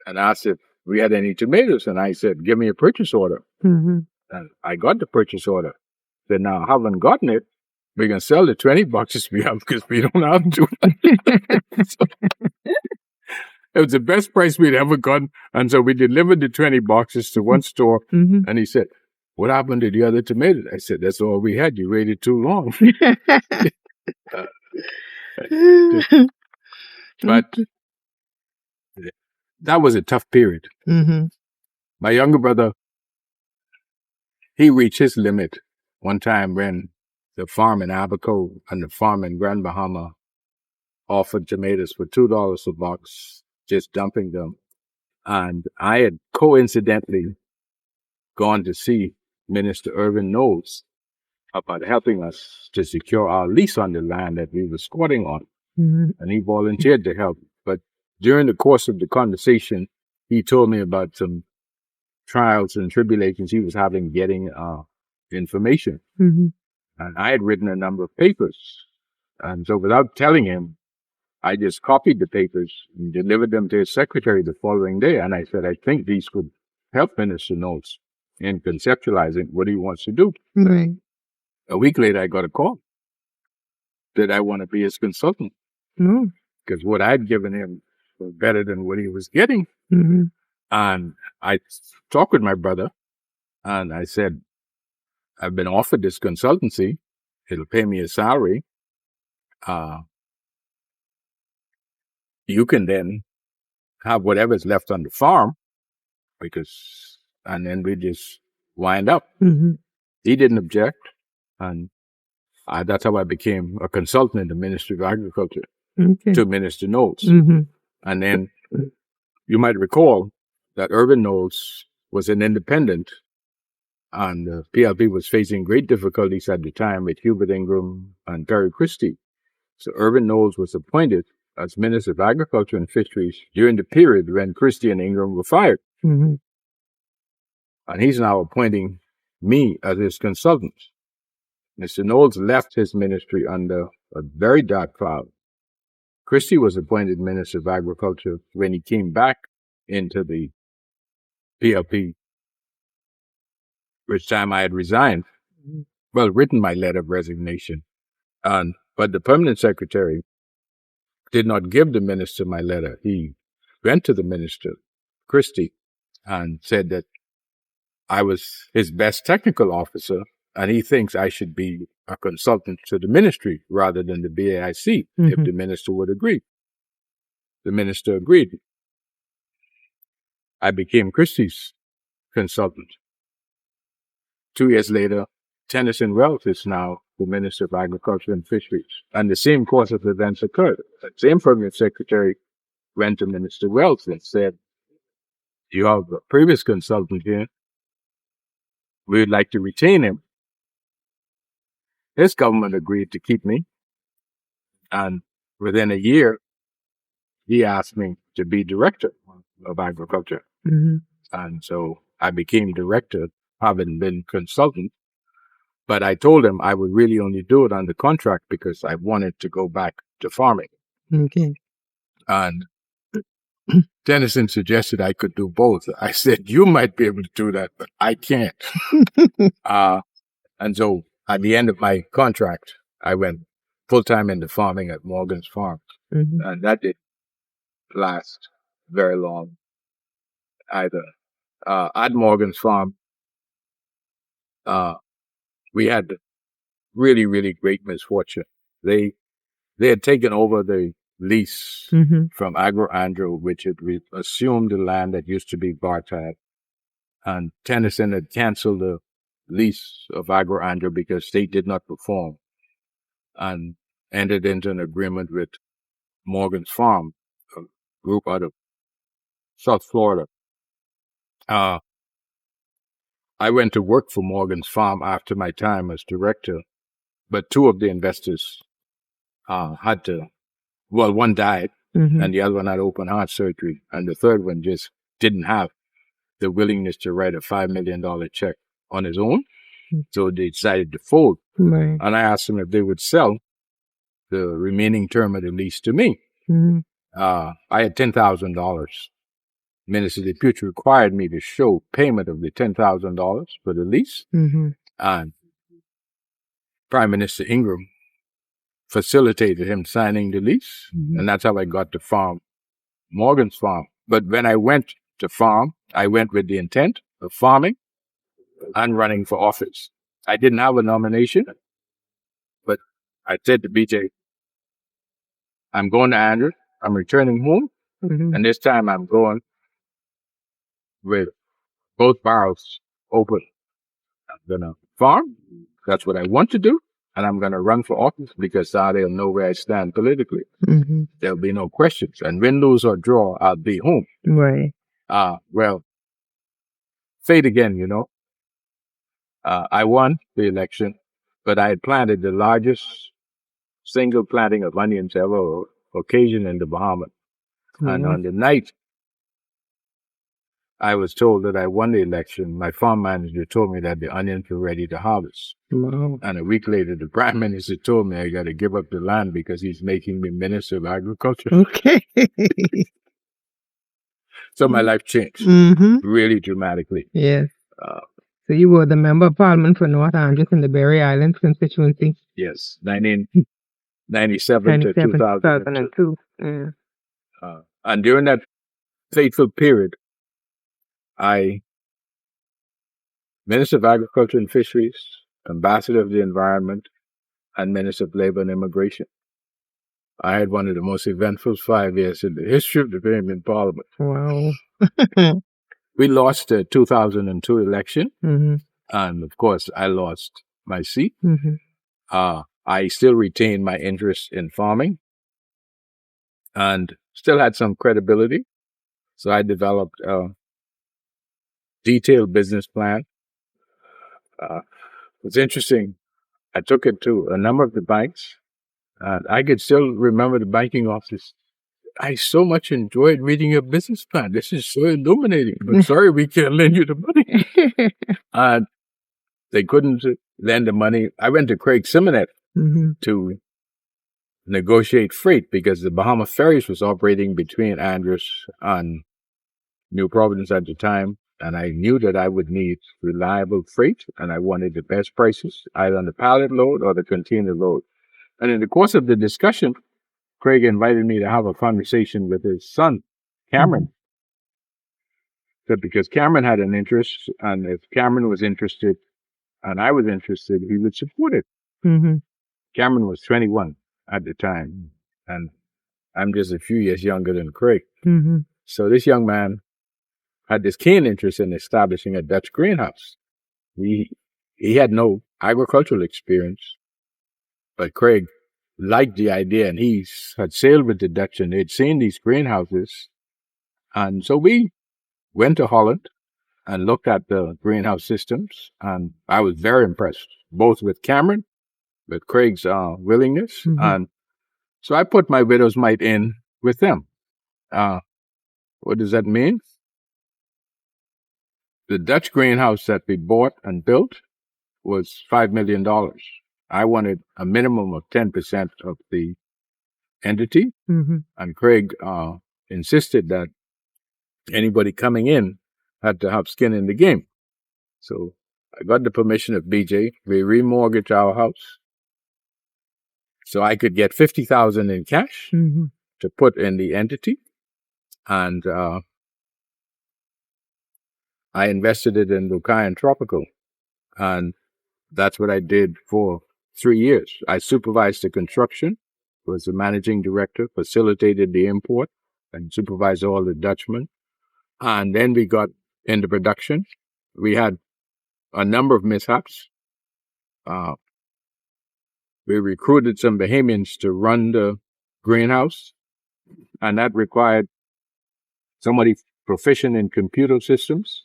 and asked if we had any tomatoes. And I said, give me a purchase order. Mm-hmm. And I got the purchase order. Said, now I haven't gotten it. We can sell the 20 boxes we have because we don't have to. So, it was the best price we'd ever gotten. And so we delivered the 20 boxes to one store. Mm-hmm. And he said, what happened to the other tomatoes? I said, that's all we had. You waited too long. But that was a tough period. Mm-hmm. My younger brother, he reached his limit one time when the farm in Abaco and the farm in Grand Bahama offered tomatoes for $2 a box, just dumping them. And I had coincidentally gone to see Minister Irvin Knowles about helping us to secure our lease on the land that we were squatting on. Mm-hmm. And he volunteered to help. But during the course of the conversation, he told me about some trials and tribulations he was having getting information. Mm-hmm. And I had written a number of papers. And so without telling him, I just copied the papers and delivered them to his secretary the following day. And I said, I think these could help Minister Knowles in conceptualizing what he wants to do. Right. A week later, I got a call that I want to be his consultant No. because what I'd given him was better than what he was getting. Mm-hmm. And I talked with my brother and I said, I've been offered this consultancy. It'll pay me a salary. You can then have whatever's left on the farm and then we just wind up. Mm-hmm. He didn't object. And that's how I became a consultant in the Ministry of Agriculture to Minister Knowles. Mm-hmm. And then you might recall that Irvin Knowles was an independent and PLP was facing great difficulties at the time with Hubert Ingram and Terry Christie. So Irvin Knowles was appointed as Minister of Agriculture and Fisheries during the period when Christie and Ingram were fired. Mm-hmm. And he's now appointing me as his consultant. Mr. Knowles left his ministry under a very dark cloud. Christie was appointed Minister of Agriculture when he came back into the PLP, which time I had resigned. Well, written my letter of resignation. But the permanent secretary did not give the minister my letter. He went to the minister, Christie, and said that I was his best technical officer, and he thinks I should be a consultant to the ministry rather than the BAIC, if the minister would agree. The minister agreed. I became Christie's consultant. 2 years later, Tennyson Wells is now the Minister of Agriculture and Fisheries. And the same course of events occurred. The same permanent secretary went to Minister Wells and said, you have a previous consultant here. We would like to retain him. His government agreed to keep me. And within a year, he asked me to be director of agriculture. Mm-hmm. And so I became director, having been consultant. But I told him I would really only do it on the contract because I wanted to go back to farming. Okay. And Tennyson suggested I could do both. I said, you might be able to do that, but I can't. And so at the end of my contract, I went full-time into farming at Morgan's Farm. Mm-hmm. And that didn't last very long either. At Morgan's Farm, we had really, really great misfortune. They had taken over the lease from Andros, which had assumed the land that used to be Bartad. And Tennyson had canceled the lease of Andros because they did not perform and entered into an agreement with Morgan's Farm, a group out of South Florida. I went to work for Morgan's Farm after my time as director, but two of the investors had to, well, one died, and the other one had open heart surgery, and the third one just didn't have the willingness to write a $5 million check on his own, so they decided to fold. Right. And I asked them if they would sell the remaining term of the lease to me. I had $10,000. Minister Deputy required me to show payment of the $10,000 for the lease, and Prime Minister Ingram facilitated him signing the lease, and that's how I got to farm Morgan's Farm. But when I went to farm, I went with the intent of farming and running for office. I didn't have a nomination, but I said to BJ, I'm going to Andros, I'm returning home, and this time I'm going with both barrels open. I'm going to farm. That's what I want to do. And I'm going to run for office because they'll know where I stand politically. There'll be no questions. And win, lose, or draw, I'll be home. Right. Well, fate again, you know. I won the election, but I had planted the largest single planting of onions ever occasioned in the Bahamas. And on the night I was told that I won the election, my farm manager told me that the onions were ready to harvest. Wow. And a week later, the Prime Minister told me I got to give up the land because he's making me Minister of Agriculture. Okay. So my life changed really dramatically. Yes. So you were the Member of Parliament for North Andros in the Berry Islands constituency? Yes, 1997 to 2002. Yeah. And during that fateful period, Minister of Agriculture and Fisheries, Ambassador of the Environment, and Minister of Labor and Immigration. I had one of the most eventful 5 years in the history of the Bahamian Parliament. Wow. We lost the 2002 election, and of course, I lost my seat. I still retained my interest in farming and still had some credibility. So I developed a detailed business plan. It's interesting. I took it to a number of the banks, and I could still remember the banking office. I so much enjoyed reading your business plan. This is so illuminating, but sorry, we can't lend you the money. And they couldn't lend the money. I went to Craig Simonet to negotiate freight because the Bahama Ferries was operating between Andros and New Providence at the time. And I knew that I would need reliable freight, and I wanted the best prices, either on the pallet load or the container load. And in the course of the discussion, Craig invited me to have a conversation with his son, Cameron. So because Cameron had an interest, and if Cameron was interested and I was interested, he would support it. Cameron was 21 at the time, and I'm just a few years younger than Craig. So this young man had this keen interest in establishing a Dutch greenhouse. He had no agricultural experience, but Craig liked the idea, and he had sailed with the Dutch, and they'd seen these greenhouses. And so we went to Holland and looked at the greenhouse systems, and I was very impressed, both with Cameron, with Craig's willingness, and so I put my widow's mite in with them. What does that mean? The Dutch greenhouse that we bought and built was $5 million. I wanted a minimum of 10% of the entity, and Craig insisted that anybody coming in had to have skin in the game. So I got the permission of BJ. We remortgaged our house so I could get $50,000 in cash to put in the entity, and I invested it in Lucayan Tropical, and that's what I did for 3 years. I supervised the construction, was the managing director, facilitated the import, and supervised all the Dutchmen. And then we got into production. We had a number of mishaps. We recruited some Bahamians to run the greenhouse, and that required somebody proficient in computer systems.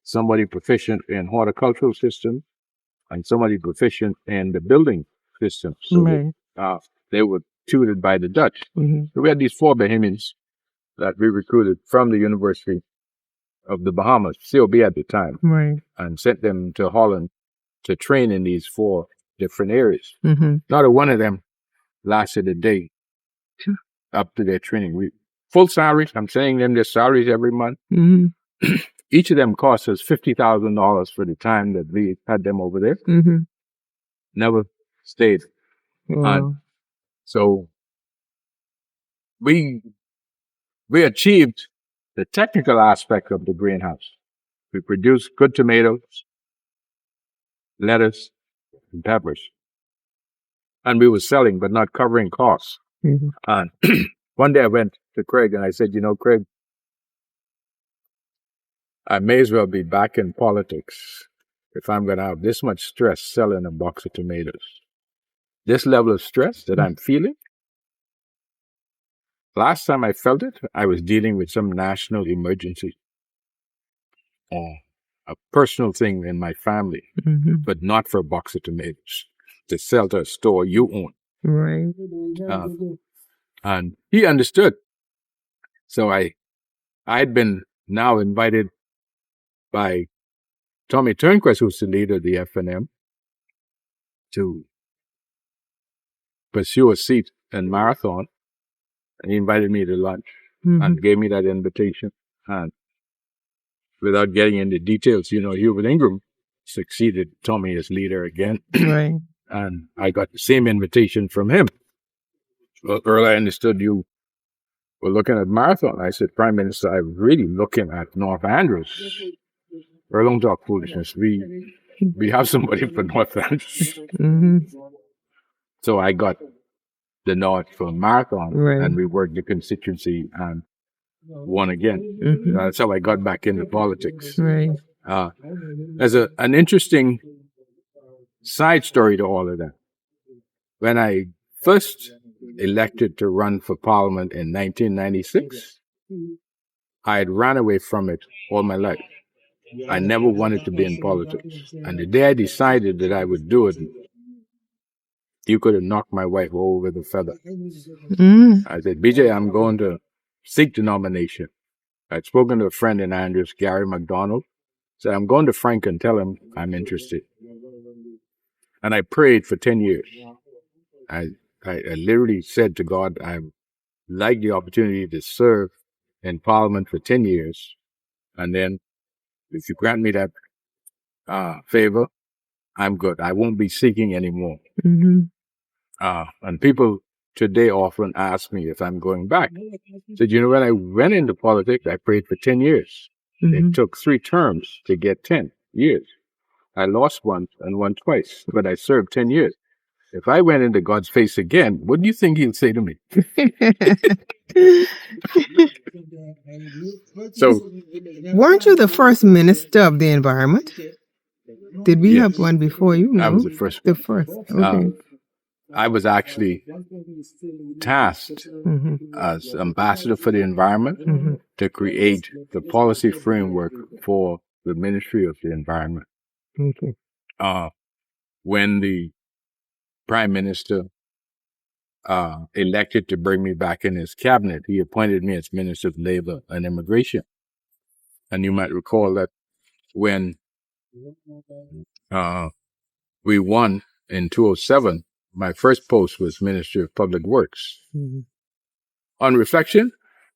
somebody proficient in horticultural systems, and somebody proficient in the building system. So they were tutored by the Dutch. So we had these 4 Bahamians that we recruited from the University of the Bahamas, COB at the time, and sent them to Holland to train in these 4 different areas. Not a one of them lasted a day up to their training. Full salaries. I'm saying them their salaries every month. Each of them cost us $50,000 for the time that we had them over there. Never stayed. And so we achieved the technical aspect of the greenhouse. We produced good tomatoes, lettuce, and peppers. And we were selling, but not covering costs. And one day I went to Craig and I said, Craig, I may as well be back in politics if I'm going to have this much stress selling a box of tomatoes. This level of stress that I'm feeling, last time I felt it, I was dealing with some national emergency or a personal thing in my family, but not for a box of tomatoes to sell to a store you own. And he understood. So I'd been now invited by Tommy Turnquist, who's the leader of the FNM, to pursue a seat in Marathon. And he invited me to lunch and gave me that invitation. And without getting into details, Hubert Ingram succeeded Tommy as leader again. And I got the same invitation from him. Well, Earl, I understood you were looking at Marathon. I said, Prime Minister, I was really looking at North Andros. Earl, don't talk foolishness. We have somebody for North Andros. So I got the nod for Marathon, and we worked the constituency and won again. That's how I got back into politics. There's an interesting side story to all of that. When I first elected to run for Parliament in 1996, I had ran away from it all my life. I never wanted to be in politics. And the day I decided that I would do it, you could have knocked my wife over with a feather. I said, BJ, I'm going to seek the nomination. I'd spoken to a friend in Andros, Gary McDonald. Said, I'm going to Frank and tell him I'm interested. And I prayed for 10 years. I literally said to God, I like the opportunity to serve in Parliament for 10 years. And then if you grant me that favor, I'm good. I won't be seeking anymore. And people today often ask me if I'm going back. I said, when I went into politics, I prayed for 10 years. It took 3 terms to get 10 years. I lost once and won twice, but I served 10 years. If I went into God's face again, what do you think he'll say to me? So, weren't you the first minister of the environment? Did we have one before you? No? I was the first. The first. Okay. I was actually tasked as ambassador for the environment to create the policy framework for the Ministry of the Environment. When the Prime Minister elected to bring me back in his cabinet, he appointed me as Minister of Labor and Immigration. And you might recall that when we won in 2007, my first post was Minister of Public Works. On reflection,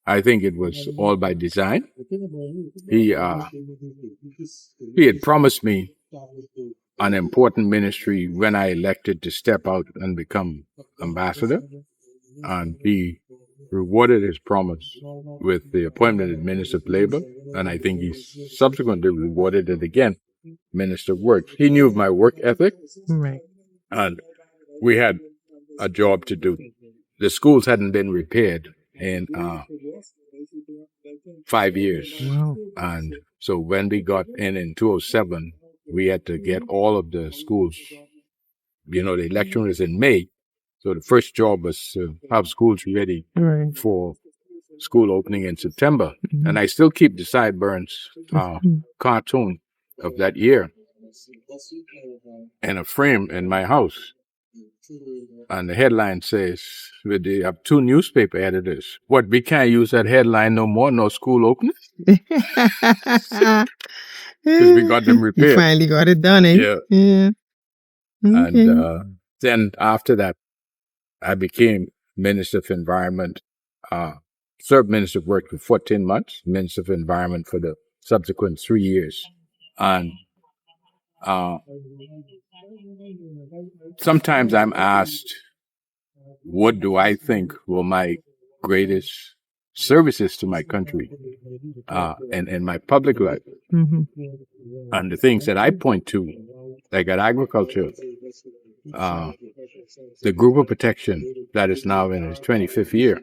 I think it was all by design. He had promised me an important ministry when I elected to step out and become ambassador. And he rewarded his promise with the appointment of Minister of Labor. And I think he subsequently rewarded it again, Minister of Works. He knew of my work ethic. And we had a job to do. The schools hadn't been repaired in 5 years. And so when we got in 2007, we had to get all of the schools. The election was in May. So the first job was to have schools ready for school opening in September. And I still keep the sideburns cartoon of that year in a frame in my house. And the headline says, with the up two newspaper editors, what, we can't use that headline no more, no school opening? Because we got them repaired. You finally got it done, eh? Yeah. Okay. And then after that, I became Minister of Environment, served Minister of Work for 14 months, Minister of Environment for the subsequent 3 years. And sometimes I'm asked, what do I think were my greatest services to my country and my public life? And the things that I point to, like at agriculture, the group of protection that is now in its 25th year,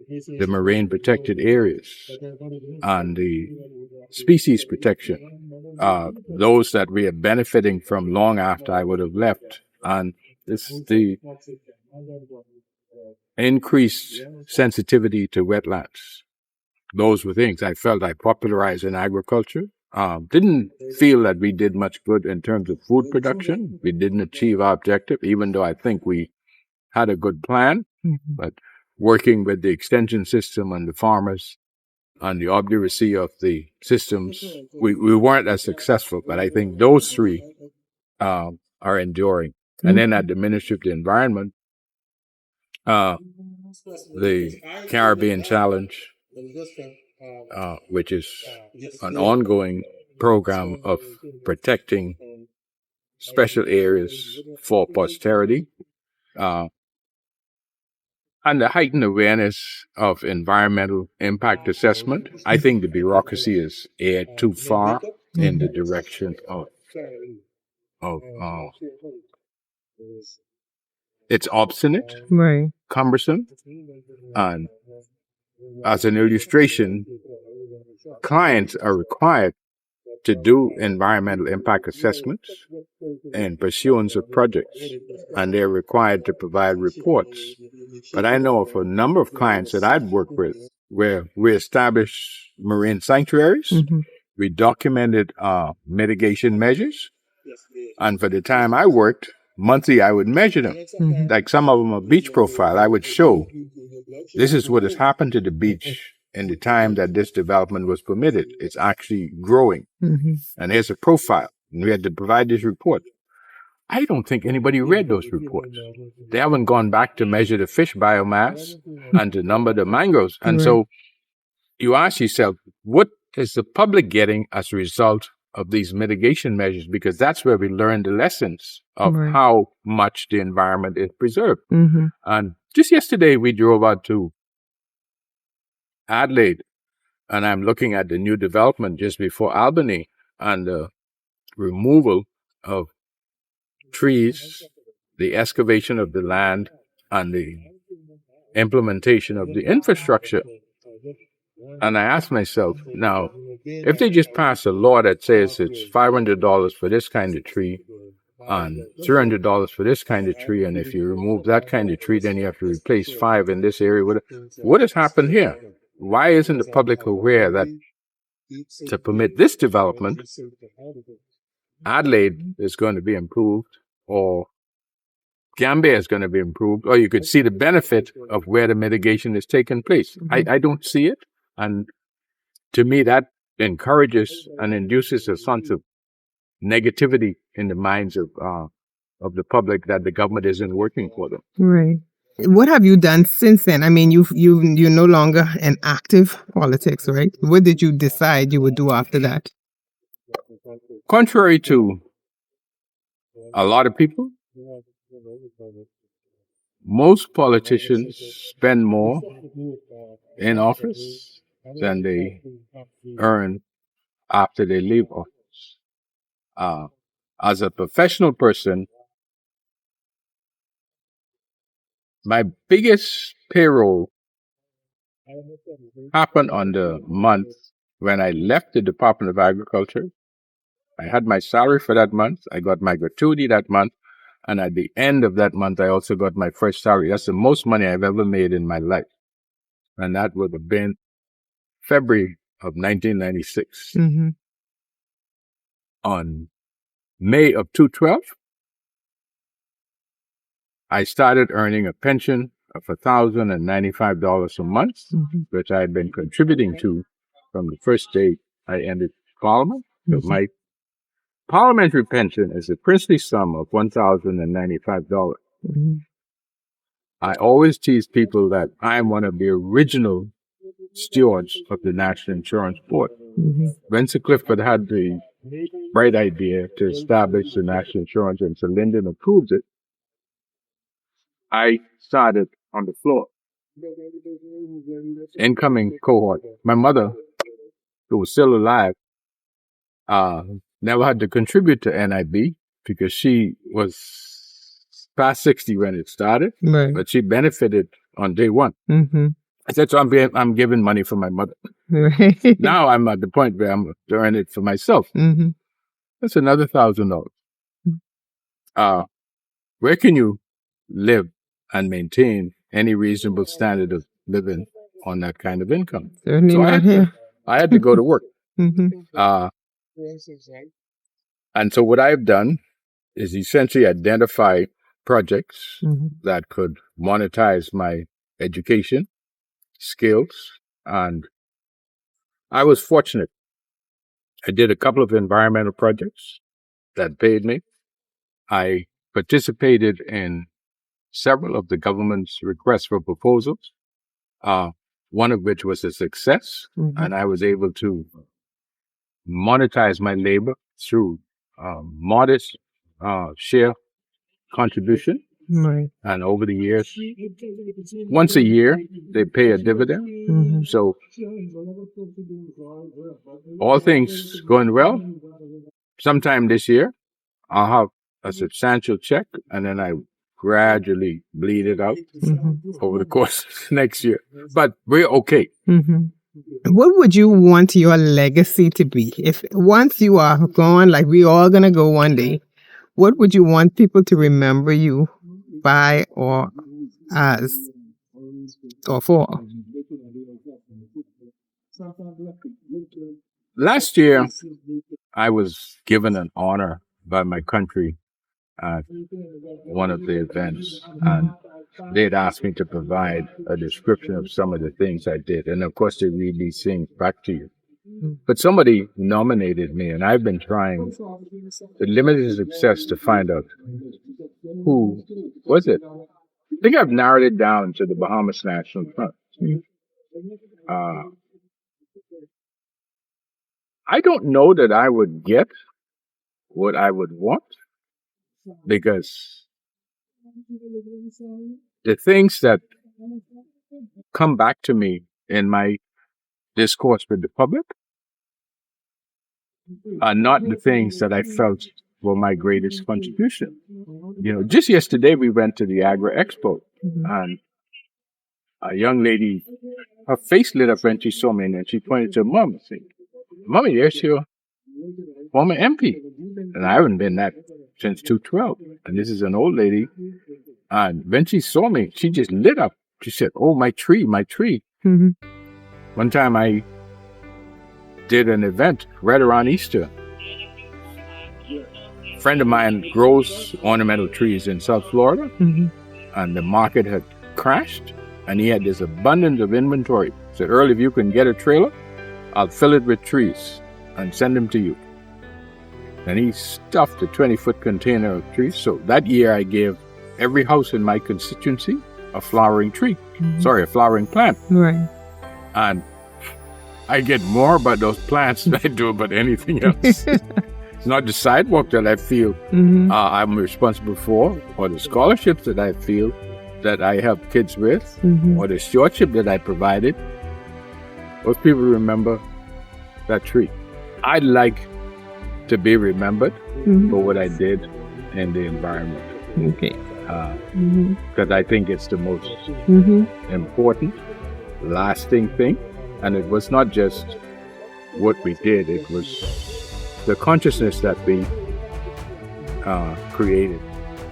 the marine protected areas, and the species protection, those that we are benefiting from long after I would have left. And this the increased sensitivity to wetlands. Those were things I felt I popularized in agriculture. Didn't feel that we did much good in terms of food production. We didn't achieve our objective, even though I think we had a good plan. But working with the extension system and the farmers and the obduracy of the systems, we weren't as successful. But I think those three are enduring. And then at the Ministry of the Environment, the Caribbean Challenge, which is an ongoing program of protecting special areas for posterity, and the heightened awareness of environmental impact assessment. I think the bureaucracy is aired too far in the direction of it's obstinate, Right. cumbersome, and as an illustration, clients are required to do environmental impact assessments in pursuance of projects, and they're required to provide reports. But I know of a number of clients that I'd worked with where we established marine sanctuaries, we documented mitigation measures, and for the time I worked, monthly I would measure them. Like some of them a beach profile, I would show this is what has happened to the beach in the time that this development was permitted. It's actually growing. And here's a profile. And we had to provide this report. I don't think anybody read those reports. They haven't gone back to measure the fish biomass and to number the mangroves. And so you ask yourself, what is the public getting as a result of these mitigation measures? Because that's where we learn the lessons of how much the environment is preserved. And just yesterday, we drove out to Adelaide, and I'm looking at the new development just before Albany and the removal of trees, the excavation of the land, and the implementation of the infrastructure. And I asked myself, now, if they just pass a law that says it's $500 for this kind of tree and $300 for this kind of tree, and if you remove that kind of tree, then you have to replace 5 in this area, what has happened here? Why isn't the public aware that to permit this development, Adelaide is going to be improved, or Gambia is going to be improved, or you could see the benefit of where the mitigation is taking place? I don't see it. And to me, that encourages and induces a sense of negativity in the minds of the public that the government isn't working for them. Right. What have you done since then? I mean, you're no longer in active politics, right? What did you decide you would do after that? Contrary to a lot of people, most politicians spend more in office than they earn after they leave office. As a professional person, my biggest payroll happened on the month when I left the Department of Agriculture. I had my salary for that month. I got my gratuity that month. And at the end of that month, I also got my first salary. That's the most money I've ever made in my life. and that would have been February of 1996. Mm-hmm. On May of 2012, I started earning a pension of $1,095 a month, Mm-hmm. which I had been contributing to from the first day I entered Parliament. So Mm-hmm. my parliamentary pension is a princely sum of $1,095. Mm-hmm. I always tease people that I am one of the original stewards of the National Insurance Board. Mm-hmm. When Sir Clifford had the bright idea to establish the National Insurance and Sir Lyndon approved it, I started on the floor. Incoming cohort. My mother, who was still alive, never had to contribute to NIB because she was past 60 when it started, Right. but she benefited on day one. Mm-hmm. I said, so I'm giving money for my mother. Right. Now I'm at the point where I'm to earn it for myself. Mm-hmm. That's another $1,000. Where can you live and maintain any reasonable standard of living on that kind of income? Certainly So not here. I had to go to work. Mm-hmm. And so what I've done is essentially identify projects Mm-hmm. that could monetize my education, skills, and I was fortunate. I did a couple of environmental projects that paid me. I participated in several of the government's requests for proposals, one of which was a success, Mm-hmm. and I was able to monetize my labor through modest share contribution. Right. And over the years, once a year, they pay a dividend. Mm-hmm. So all things going well, sometime this year, I'll have a substantial check, and then I gradually bleed it out Mm-hmm. over the course of next year. But we're okay. Mm-hmm. What would you want your legacy to be? If once you are gone, like we all gonna go one day, what would you want people to remember you by or as or for? Last year, I was given an honor by my country at one of the events, and they'd asked me to provide a description of some of the things I did. And of course, they read these things back to you. But somebody nominated me, and I've been trying with limited success to find out who was it. I think I've narrowed it down to the Bahamas National Front. I don't know that I would get what I would want, because the things that come back to me in my discourse with the public are not the things that I felt were my greatest contribution. You know, just yesterday we went to the Agri Expo, and a young lady, her face lit up when she saw me, and she pointed to her mom and said, "Mommy, there's your former MP." And I haven't been that since 2012. And this is an old lady. And when she saw me, she just lit up. She said, "Oh, my tree, my tree." Mm-hmm. One time I did an event right around Easter. A friend of mine grows ornamental trees in South Florida, Mm-hmm. and the market had crashed, and he had this abundance of inventory. He said, "Earl, if you can get a trailer, I'll fill it with trees and send them to you." And he stuffed a 20-foot container of trees. So that year I gave every house in my constituency a flowering tree. Mm-hmm. Sorry, a flowering plant. Right. And I get more about those plants than I do about anything else. It's not the sidewalk that I feel Mm-hmm. I'm responsible for, or the scholarships that I feel that I help kids with, Mm-hmm. or the stewardship that I provided. Most people remember that tree. I'd like to be remembered Mm-hmm. for what I did in the environment, Okay. Mm-hmm. because I think it's the most Mm-hmm. important, lasting thing. And it was not just what we did, it was the consciousness that we created.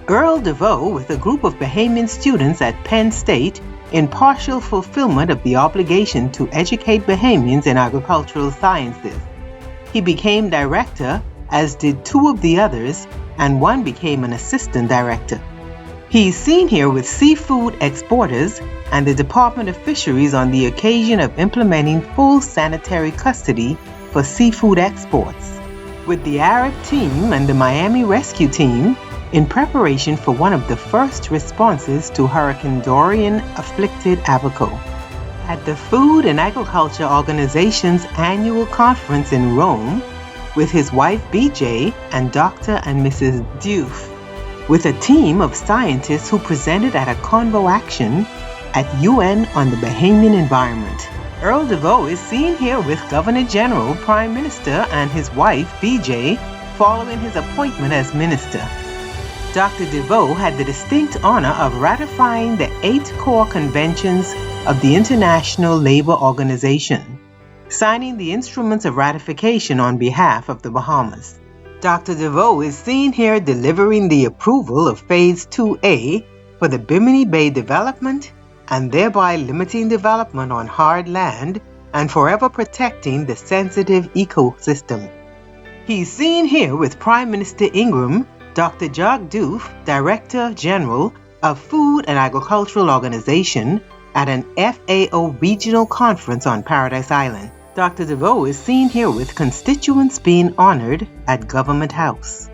Earl Deveaux, with a group of Bahamian students at Penn State, in partial fulfillment of the obligation to educate Bahamians in agricultural sciences. He became director, as did two of the others, and one became an assistant director. He is seen here with seafood exporters and the Department of Fisheries on the occasion of implementing full sanitary custody for seafood exports, with the Arab team and the Miami rescue team in preparation for one of the first responses to Hurricane Dorian-afflicted Abaco. At the Food and Agriculture Organization's annual conference in Rome, with his wife BJ and Dr. and Mrs. Deveaux, with a team of scientists who presented at a convo action at UN on the Bahamian environment. Earl Deveaux is seen here with Governor General, Prime Minister, and his wife BJ following his appointment as minister. Dr. Deveaux had the distinct honor of ratifying the 8 core conventions of the International Labour Organization, signing the instruments of ratification on behalf of the Bahamas. Dr. Deveaux is seen here delivering the approval of Phase 2A for the Bimini Bay development and thereby limiting development on hard land and forever protecting the sensitive ecosystem. He's seen here with Prime Minister Ingram, Dr. Jacques Diouf, Director General of Food and Agricultural Organization, at an FAO regional conference on Paradise Island. Dr. Deveaux is seen here with constituents being honored at Government House.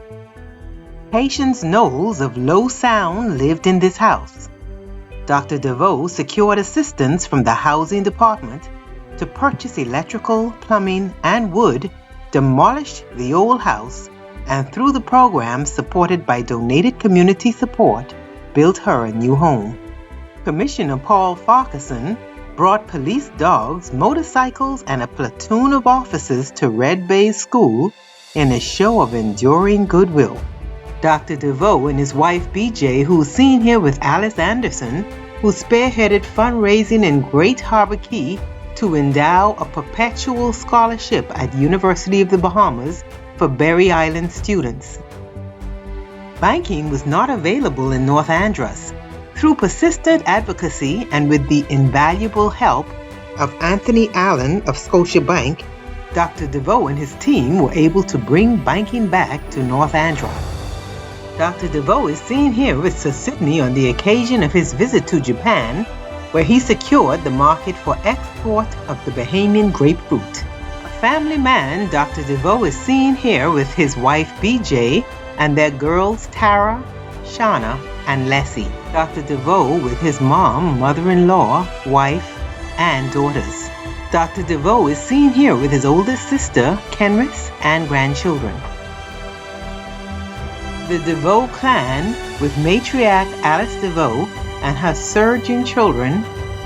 Patience Knowles of Low Sound lived in this house. Dr. Deveaux secured assistance from the Housing Department to purchase electrical, plumbing, and wood, demolished the old house, and through the program supported by donated community support, built her a new home. Commissioner Paul Farquharson brought police dogs, motorcycles, and a platoon of officers to Red Bay School in a show of enduring goodwill. Dr. Deveaux and his wife BJ, who's seen here with Alice Anderson, who spearheaded fundraising in Great Harbor Key to endow a perpetual scholarship at University of the Bahamas for Berry Island students. Banking was not available in North Andros. Through persistent advocacy and with the invaluable help of Anthony Allen of Scotiabank, Dr. Deveaux and his team were able to bring banking back to North Andros. Dr. Deveaux is seen here with Sir Sidney on the occasion of his visit to Japan, where he secured the market for export of the Bahamian grapefruit. A family man, Dr. Deveaux is seen here with his wife BJ and their girls Tara, Shauna, and Leslie. Dr. Deveaux with his mom, mother-in-law, wife, and daughters. Dr. Deveaux is seen here with his oldest sister, Kenris, and grandchildren. The Deveaux clan with matriarch Alice Deveaux and her surging children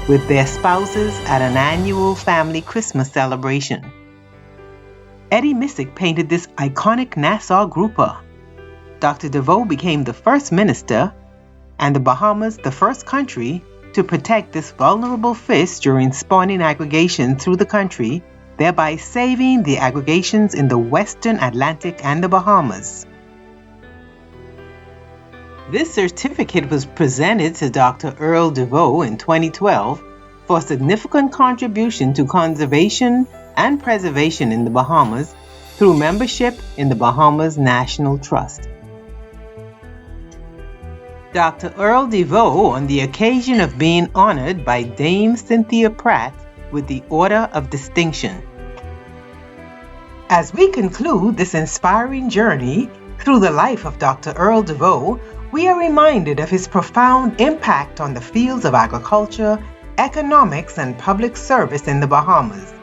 with their spouses at an annual family Christmas celebration. Eddie Missick painted this iconic Nassau grouper. Dr. Deveaux became the first minister and the Bahamas the first country to protect this vulnerable fish during spawning aggregation through the country, thereby saving the aggregations in the Western Atlantic and the Bahamas. This certificate was presented to Dr. Earl Deveaux in 2012 for a significant contribution to conservation and preservation in the Bahamas through membership in the Bahamas National Trust. Dr. Earl Deveaux on the occasion of being honored by Dame Cynthia Pratt with the Order of Distinction. As we conclude this inspiring journey through the life of Dr. Earl Deveaux, we are reminded of his profound impact on the fields of agriculture, economics, and public service in the Bahamas.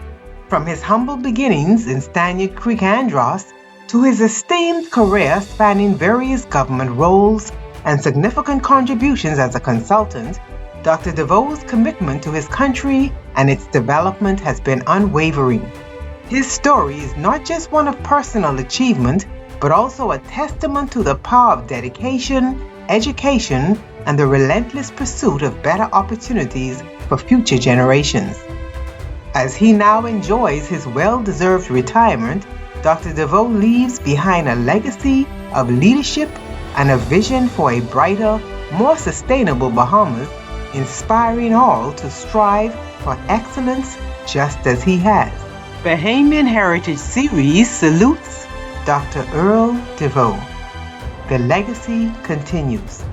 From his humble beginnings in Staniard Creek, Andros, to his esteemed career spanning various government roles and significant contributions as a consultant, Dr. Deveaux's commitment to his country and its development has been unwavering. His story is not just one of personal achievement, but also a testament to the power of dedication, education, and the relentless pursuit of better opportunities for future generations. As he now enjoys his well-deserved retirement, Dr. Deveaux leaves behind a legacy of leadership and a vision for a brighter, more sustainable Bahamas inspiring all to strive for excellence just as he has. Bahamian Heritage Series salutes Dr. Earl Deveaux. The legacy continues.